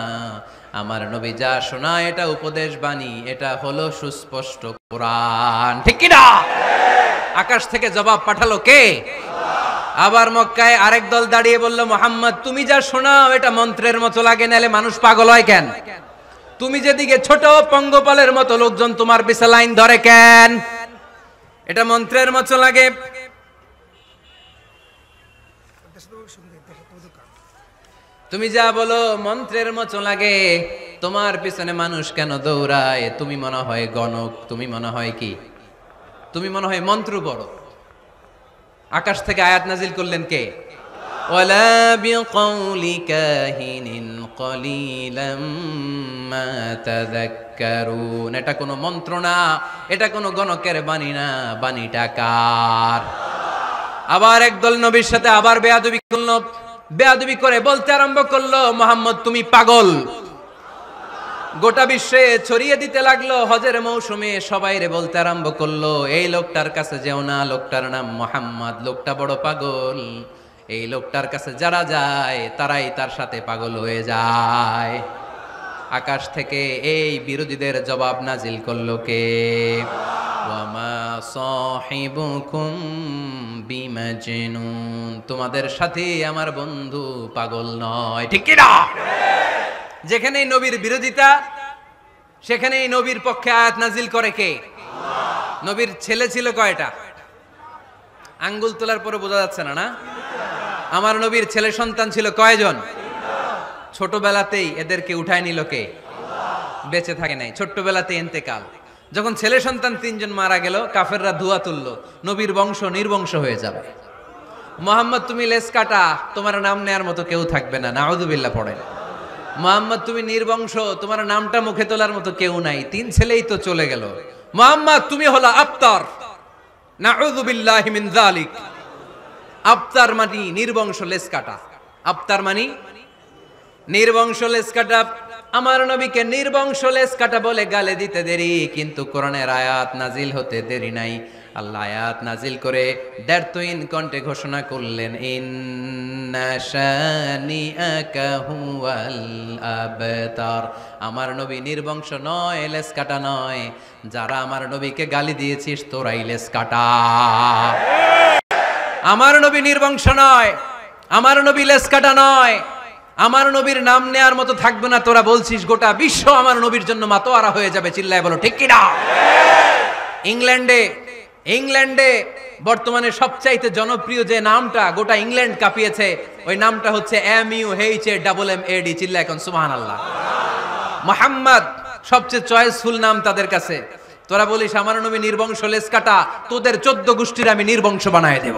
আমার নবী যা শোনায় এটা উপদেশ বাণী, এটা হলো সুস্পষ্ট কোরআন। ঠিক কি না? আকাশ থেকে জবাব পাঠালো কে? আবার মক্কায় আরেক দল দাঁড়িয়ে বলল, মুহাম্মদ তুমি যা শোনাও এটা মন্ত্রের মতো লাগে, নালে মানুষ পাগল হয় কেন? তুমি যেদিকে ছোট পঙ্গপালের মতো লোকজন তোমার পিছে লাইন ধরে কেন? এটা মন্ত্রের মতো লাগে। তুমি যা বলো মন্ত্রের মতো লাগে, তোমার পিছনে মানুষ কেন দৌড়ায়? তুমি মনে হয় গণক, তুমি মনে হয় কি, তুমি মনে হয় মন্ত্র বড়। আকাশ থেকে আয়াত নাজিল করলেন কে? ওয়ালা বিকাউলি কাহিনিন কলিলাম মা তাযাক্কারুন। এটা কোনো মন্ত্র না, এটা কোনো গণকের বাণী না, বাণীটা কার? আবার একদল নবীর সাথে আবার বেয়াদবি করলো, বেয়াদবি করে বলতে আরম্ভ করলো, মুহাম্মদ তুমি পাগল। গোটা বিশ্বে ছড়িয়ে দিতে লাগলো। হজের মৌসুমে সবাই রে বলতে আরম্ভ করলো, এই লোকটার কাছে যেও না, লোকটার নাম মোহাম্মদ, লোকটা বড় পাগল। এই লোকটার কাছে যারা যায় তারাই তার সাথে পাগল হয়ে যায়। আকাশ থেকে এই বিরোধীদের জবাব নাজিল করলো কে? ওয়ামা সাহিবুকুম বিমাজনুন, তোমাদের সাথে আমার বন্ধু পাগল নয়। ঠিক কি না? যেখানেই নবীর বিরোধিতা সেখানেই নবীর পক্ষে আয়াত নাজিল করে কে? নবীর ছেলে ছিল কয়টা? আঙ্গুল তোলার পরে বোঝা যাচ্ছে না, না? আমার নবীর ছেলে সন্তান ছিল কয়জন? ছোটবেলাতেই এদেরকে উঠায় নিল কে? বেঁচে থাকে নাই, ছোট্টবেলাতে ইন্তেকাল। যখন ছেলে সন্তান 3 জন মারা গেল, কাফেররা ধোয়া তুললো, নবীর বংশ নির্বংশ হয়ে যাবে। মোহাম্মদ তুমি লেস কাটা, তোমার নাম নেয়ার মতো কেউ থাকবে না। নাউযুবিল্লাহ পড়েন। মোহাম্মদ তুমি নির্বংশ, তোমার নামটা মুখে তোলার মতো কেউ নাই। 3 ছেলেই তো চলে গেল। মোহাম্মদ তুমি হলো আবতার, নাউযুবিল্লাহি মিন যালিক। আবতার মানে নির্বংশ, লেস কাটা। আবতার মানে নির্বংশ, লেস কাটা। আমার নবীকে নির্বংশ লেস কাটা বলে গালে দিতে দেরি, কিন্তু কোরআনের আয়াত নাজিল হতে দেরি নাই। আল্লাহ আয়াত নাজিল করে দ্ব্যর্থহীন কণ্ঠে ঘোষণা করলেন, ইন্না শানিআকা হুয়াল আবতার। আমার নবী নির্বংশ নয়, লেস কাটা নয়। যারা আমার নবীকে গালি দিয়েছিস তোরাই লেস কাটা। আমার নবী নির্বংশ নয়, আমার নবী লেস কাটা নয়। আমার নবীর নাম নেয়ার মতো থাকবে না, তোরা বলছিস গোটা বিশ্ব আমার নবীর জন্য মাতোয়ারা হয়ে যাবে। চিল্লায় বলো ঠিক কি না? ইংল্যান্ডে বর্তমানে সবচাইতে জনপ্রিয় যে নামটা গোটা ইংল্যান্ড কাঁপিয়েছে, ওই নামটা হচ্ছে MUHAMMAD। চিল্লায় এখন সুবহানাল্লাহ। মুহাম্মদ সবচেয়ে চয়েসফুল নাম তাদের কাছে। তোরা বলিস আমার নবী নির্বংশ, লেস কাটা, তোদের 14 গোষ্ঠীর আমি নির্বংশ বানায় দেব।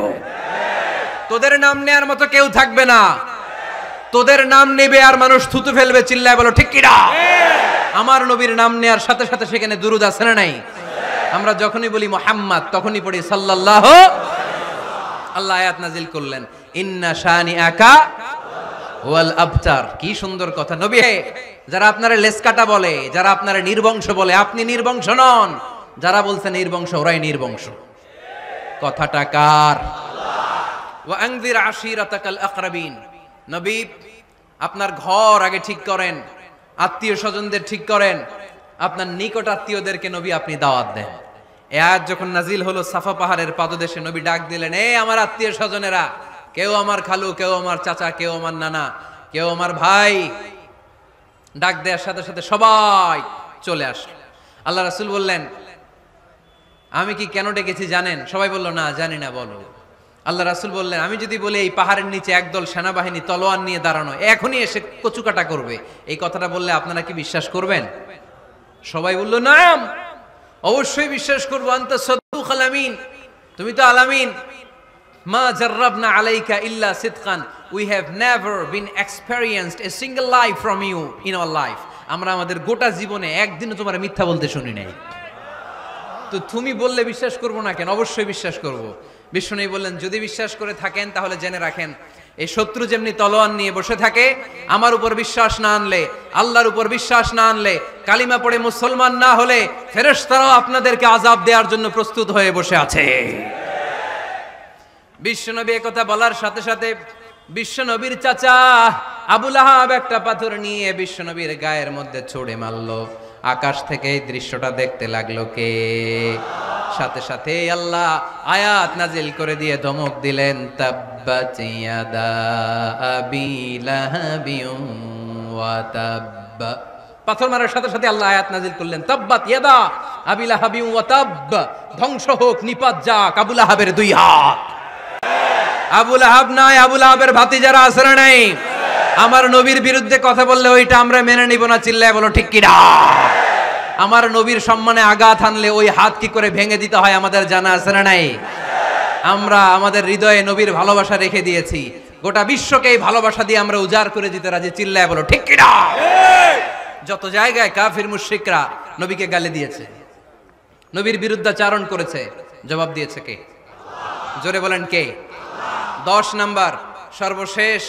তোদের নাম নেয়ার মতো কেউ থাকবে না। তোদের নাম নেবে আর মানুষ থুতু ফেলবে। চিল্লায় বলো ঠিক কি না? আমার নবীর নাম নেয়ার সাথে সাথে সেখানে দুরূদ আছে না নাই? আমরা যখনই বলি মুহাম্মদ তখনই পড়ি সাল্লাল্লাহু। আল্লাহ আয়াত নাজিল করলেন, ইন্না শানিআকা ওয়াল আবতার। কি সুন্দর কথা। নবী যারা আপনারা লেস কাটা বলে, যারা আপনারা নির্বংশ বলে, আপনি নির্বংশ নন। যারা বলছে নির্বংশ ওরাই নির্বংশ। কথাটা কার? ওয়া আনযির আশিরাতাকাল আকরাবিন। নবী আপনার ঘর আগে ঠিক করেন, আত্মীয় স্বজনদের ঠিক করেন, আপনার নিকট আত্মীয়দেরকে নবী আপনি দাওয়াত দেন। এ আয়াত যখন নাজিল হলো, সাফা পাহাড়ের পাদদেশে নবী ডাক দিলেন, এ আমার আত্মীয় স্বজনেরা, কেউ আমার খালু, কেউ আমার চাচা, কেউ আমার নানা, কেউ আমার ভাই। ডাক দেওয়ার সাথে সাথে সবাই চলে আসলো। আল্লাহ রাসূল বললেন, আমি কি কেন ডেকেছি জানেন? সবাই বলল, না জানি না, বলো। আল্লাহ রাসূল বললেন, আমি যদি বলি এই পাহাড়ের নিচে একদল সেনাবাহিনী তলোয়ার নিয়ে দাঁড়ানো, এখনই এসে কচুকাটা করবে, এই কথাটা বললে আপনারা কি বিশ্বাস করবেন? সবাই বলল, নাম, অবশ্যই বিশ্বাস করবো। আনতা সাদুকুল আমিন, তুমি তো আলামিন। মা জাররাবনা আলাইকা ইল্লা সিদকান, we have never been experienced a single life from you in our life. আমরা আমাদের গোটা জীবনে একদিনও তোমার মিথ্যা বলতে শুনি নাই। তো তুমি বললে বিশ্বাস করবো না কেন? অবশ্যই বিশ্বাস করবো। বিষ্ণু বললেন, যদি বিশ্বাস করে থাকেন তাহলে জেনে রাখেন, এই শত্রু যেমনি তলোয়ার নিয়ে বসে থাকে, আমার উপর বিশ্বাস না আনলে, আল্লাহর উপর বিশ্বাস না আনলে, কালিমা পড়ে মুসলমান না হলে ফেরেশতারাও আপনাদেরকে আযাব দেওয়ার জন্য প্রস্তুত হয়ে বসে আছে। বিশ্বনবী একথা বলার সাথে সাথে বিশ্বনবীর চাচা আবু লাহাব একটা পাথর নিয়ে বিশ্বনবীর গায়ের মধ্যে ছুঁড়ে মারলো। আকাশ থেকে এই দৃশ্যটা দেখতে লাগলো কে? সাথে সাথে আল্লাহ আয়াত নাজিল করে দিয়ে ধমক দিলেন, তাব্বাত ইয়াদা আবি লাহাবিন ওয়া তাব্বা। পাথর মারার সাথে সাথে আল্লাহ আয়াত নাজিল করলেন, তাব্বাত ইয়াদা আবি লাহাবিন ওয়া তাব্বা, ধ্বংস হোক, নিপাত যাক আবু লাহাবের 2 হাত। আবু লাহাব নাই, আবু লাহাবের ভাতিজারা আছে না নাই? আমার নবীর বিরুদ্ধে কথা বললে ওইটা আমরা মেনে নিব না। চিল্লায় বলো ঠিক কি না? আমার নবীর সম্মানে আঘাত আনলে ওই হাত কি করে ভেঙে দিতে হয় আমাদের জানা আছে না নাই? আমরা আমাদের হৃদয়ে নবীর ভালোবাসা রেখে দিয়েছি, গোটা বিশ্বকে এই ভালোবাসা দিয়ে আমরা উজাড় করে দিতে রাজি। চিল্লায় বলো ঠিক কি না? যত জায়গায় কাফির মুশরিকরা নবীকে গালি দিয়েছে, নবীর বিরুদ্ধাচারণ করেছে, জবাব দিয়েছে কে? জোরে বলেন কে? 10 নাম্বার সর্বশেষ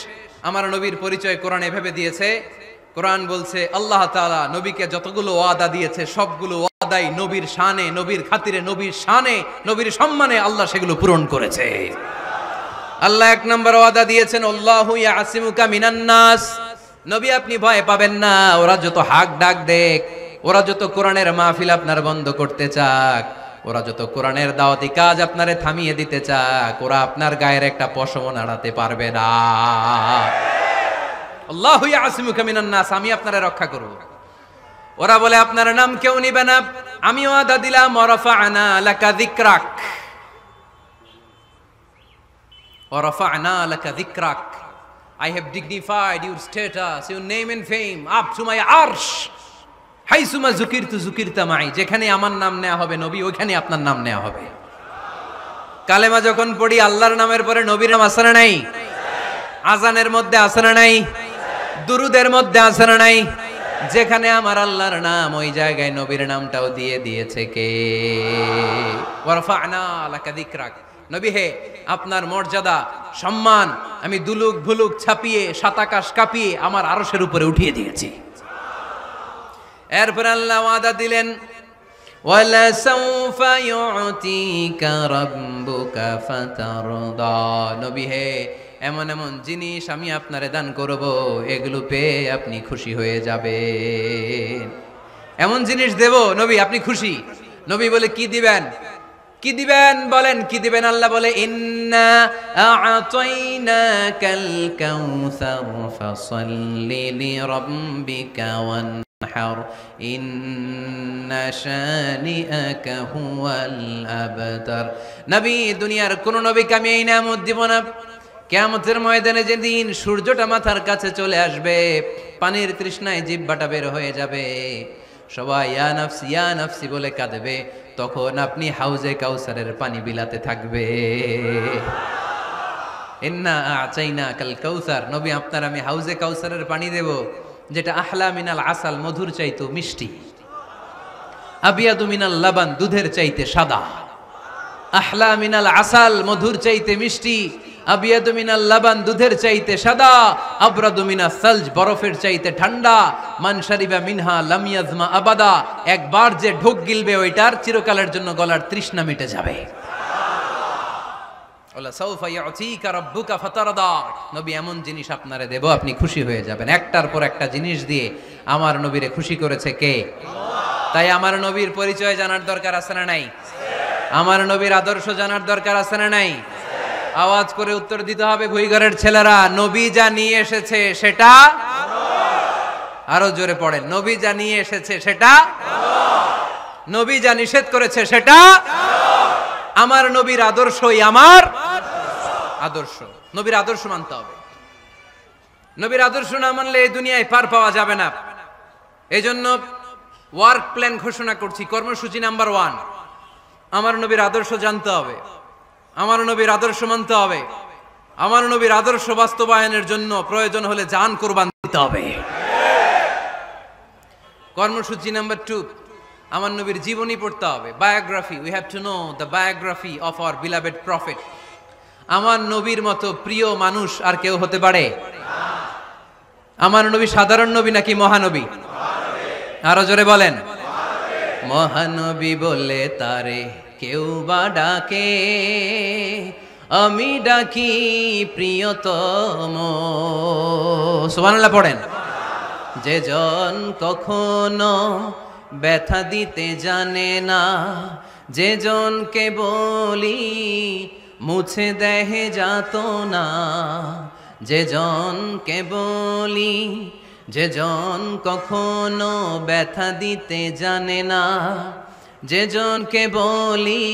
আমার নবীর পরিচয় কোরআন এভাবে দিয়েছে, কোরআন বলছে আল্লাহ তাআলা নবীকে যতগুলো ওয়াদা দিয়েছে সবগুলো ওয়াদাই নবীর শানে, নবীর খাতিরে, নবীর শানে, নবীর সম্মানে আল্লাহ সেগুলো পূরণ করেছে। আল্লাহ এক নম্বর ওয়াদা দিয়েছেন আল্লাহু ইয়াসিমুকা মিনান নাস, নবী আপনি ভয় পাবেন না, ওরা যত হাক ডাক দেখ, ওরা যত কোরআনের মাহফিল আপনার বন্ধ করতে চাক, ওরা যত কোরআনের দাওয়াতি কাজ আপনারে থামিয়ে দিতে চাক, ওরা আপনার গায়ের একটা পশম নাড়াতে পারবে না। আল্লাহু ইয়াসিমুকা মিনান নাস, আমি আপনারে রক্ষা করব। ওরা বলে আপনার নাম কেউ নিবে না, আমি ওয়াদা দিলাম ওয়ারাফা'না লাকা যিকরাক, ওয়ারাফা'না লাকা যিকরাক, I have dignified your status, your name and fame up to my arsh, হাইসুমা যুকিরতু যুকিরতা মাই, যেখানে আমার নাম নেওয়া হবে নবী ওইখানে আপনার নাম নেওয়া হবে। কালেমা যখন পড়ি আল্লাহর নামের পরে নবীর নাম আছে না নাই? আজানের মধ্যে আছে না নাই? দুরুদের মধ্যে আছে না নাই? যেখানে আমার আল্লাহর নাম ওই জায়গায় নবীর নামটাও দিয়ে দিয়েছে কে? ওয়ারফা'না লাকা যিকরাক, নবী হে আপনার মর্যাদা সম্মান আমি দুলুক ভুলুক ছাপিয়ে সাত আকাশ কাঁপিয়ে আমার আরশের উপরে উঠিয়ে দিয়েছি। এরপর আল্লাহ ওয়াদা দিলেন ওয়ালা সাউফা ইউতিকা রাব্বুকা ফাতারদা, নবী হে এমন এমন জিনিস আমি আপনারে দান করব, এগুলো পেয়ে আপনি খুশি হয়ে যাবেন। এমন জিনিস দেব নবী আপনি খুশি। নবী বলে কি দিবেন? কি দিবেন বলেন, কি দিবেন? আল্লাহ বলে ইন্না আ'তাইনাকাল কাউসার ফাসাল্লি লিরাব্বিকা ওয়ানহার ইন্না শানিআকা হুয়াল আবতার। নবী দুনিয়ার কোন নবীকে আমি এই নিয়ামত দিব না। কিয়ামতের ময়দানে যেদিন সূর্যটা মাথার কাছে চলে আসবে, পানির তৃষ্ণায় জিহ্বাটা বের হয়ে যাবে, সবাই ইয়া নাফসি ইয়া নাফসি বলে কাঁদবে, তখন আপনি হাউজে কাউসারের পানি বিলাতে থাকবে। ইন্না আ'তাইনাকাল কাউসার, নবী আপনার আমি হাউজে কাউসারের পানি দেব যেটা আহলা মিনাল আসাল, মধুর চাইতে মিষ্টি, আবিয়াদু মিনাল লাবান, দুধের চাইতে সাদা, আহলা মিনাল আসাল, মধুর চাইতে মিষ্টি, আবিয়াদু মিনাল লাবান, দুধের চাইতে সাদা, আবরাদু মিনাস সালজ, বরফের চাইতে ঠান্ডা, মান শারিবা মিনহা লাম ইয়াজমা আবাদা, একবার যে ঢোক গিলবে ওইটার চিরকালের জন্য গলার তৃষ্ণা মিটে যাবে। ওয়ালা সাউফা ইউতিকা রাব্বুকা ফাতারদা, নবী এমন জিনিস আপনারে দেব আপনি খুশি হয়ে যাবেন। একটার পর একটা জিনিস দিয়ে আমার নবীরে খুশি করেছে কে? আল্লাহ। তাই আমার নবীর পরিচয় জানার দরকার আছে না নাই? আমার নবীর আদর্শ জানার দরকার আছে না নাই? আওয়াজ করে উত্তর দিতে হবে ভুইঘরের ছেলেরা, নবী যা নিয়ে এসেছে সেটা আরো জোরে পড়েন, নবী যা নিয়ে এসেছে সেটা, নবী যা নিষেধ করেছে সেটা, আমার নবীর আদর্শই আমার আদর্শ। নবীর আদর্শ মানতে হবে। নবীর আদর্শ না মানলে এই দুনিয়ায় পার পাওয়া যাবে না। এই জন্য ওয়ার্ক প্ল্যান ঘোষণা করছি, কর্মসূচি নাম্বার 1, আমার নবীর আদর্শ জানতে হবে, আমার নবীর আদর্শ মানতে হবে, আমার নবীর আদর্শ বাস্তবায়নের জন্য প্রয়োজন হলে জান কুরবান দিতে হবে। কর্মসূচি নাম্বার 2, আমার নবীর জীবনী পড়তে হবে, biography. We have to know the biography of our beloved prophet. আমার নবীর মতো প্রিয় মানুষ আর কেউ হতে পারে? আমার নবী সাধারণ নবী নাকি মহানবী? আরো জোরে বলেন, মহানবী বলে তারে কেউ বা ডাকে, আমি ডাকি প্রিয়তম। সুবহানাল্লাহ পড়েন। যে জন কখনো ব্যথা দিতে জানে না, যে জনকে বলি মুছে দেহে যাত না, যে জনকে বলি, যে জন কখনো ব্যথা দিতে জানে না, যে জনকে বলি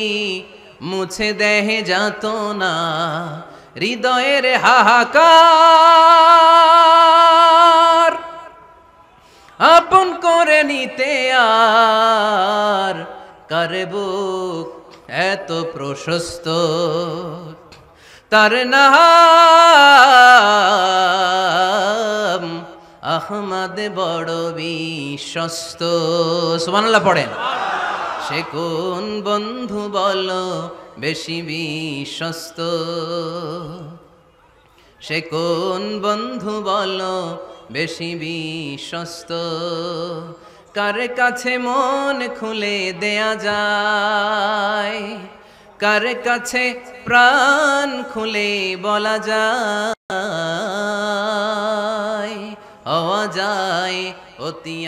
মুছে দেহে যাত না, হৃদয়ের হাহাকার আপন করে নিতে আর কারে বুক এত প্রশস্ত, তার নাম আহমদ বড় বিশ্বস্ত। সুবহানাল্লাহ পড়েন। সে কোন বন্ধু বলো বেশি বিশ্বস্ত, সে কোন বন্ধু বলো বেশি বিশ্বস্ত, কার কাছে মন খুলে দেয়া যায়, কার কাছে প্রাণ খুলে বলা যায়, হওয়া যায় অতি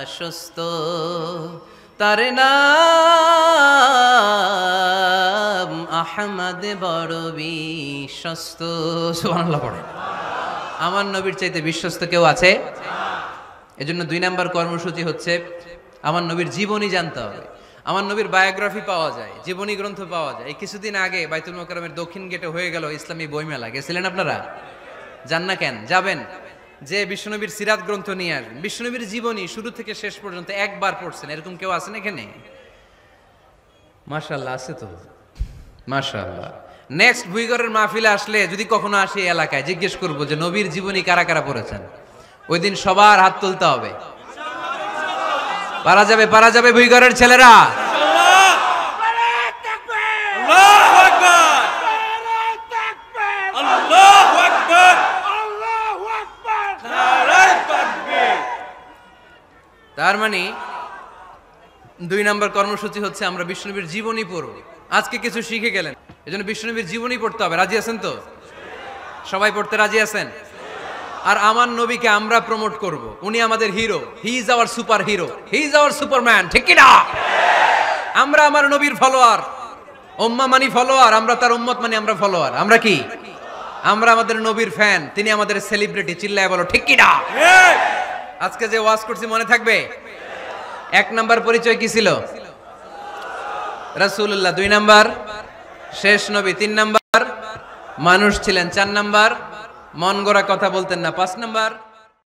আশ্বস্ত, তার নাম আহমদ বড় বিশ্বস্ত। সুবহানাল্লাহ পড়ে। আমার নবীর চাইতে বিশ্বস্ত কেউ আছে? এজন্য 2 নাম্বার কর্মসূচি হচ্ছে আমার নবীর জীবনী জানতে হবে। আমার নবীর বায়োগ্রাফি পাওয়া যায়, জীবনী গ্রন্থ পাওয়া যায়। এই কিছুদিন আগে বাইতুল মোকাররমের দক্ষিণ গেটে হয়ে গেল ইসলামী বইমেলা, গেছিলেন আপনারা? যান না কেন? যাবেন, যে বিশ্বনবীর সিরাত গ্রন্থ নিয়ে আসবেন। বিশ্বনবীর জীবনী শুরু থেকে শেষ পর্যন্ত একবার পড়ছেন এরকম কেউ আছেন এখানে? মাশাআল্লাহ, আছে তো, মাশাআল্লাহ। নেক্সট ভুইগরের মাহফিলে আসলে যদি কখনো আসি এলাকায়, জিজ্ঞেস করবো যে নবীর জীবনী কারা কারা পড়েছেন। ওই দিন সবার হাত তুলতে হবে। পারা যাবে, পারা যাবে ভুইগরের ছেলেরা? তার মানে 2 নম্বর কর্মসূচি হচ্ছে আমরা বিশ্বনবীর জীবনী পড়ব। আজকে কিছু শিখে গেলেন, এজন্য বিশ্বনবীর জীবনী পড়তে হবে। রাজি আছেন তো? সবাই পড়তে রাজি আছেন? আর আমার নবীকে আমরা প্রমোট করব। উনি আমাদের hero, he is our super hero, he is our Superman, ঠিক কি না? আমরা আমার নবীর ফলোয়ার, উম্মাহ মানি ফলোয়ার, আমরা তার উম্মত মানি আমরা ফলোয়ার। আমরা কি? আমরা আমাদের নবীর ফ্যান, তিনি আমাদের সেলিব্রিটি। চিল্লায় বলো ঠিক কি না? আজকে যে ওয়াজ করছি মনে থাকবে? 1 নাম্বার পরিচয় কি ছিল? রাসূলুল্লাহ। 2 নাম্বার শেষ নবী। 3 নাম্বার মানুষ ছিলেন। 4 নাম্বার মন গড়া কথা বলতেন না। 5 নাম্বার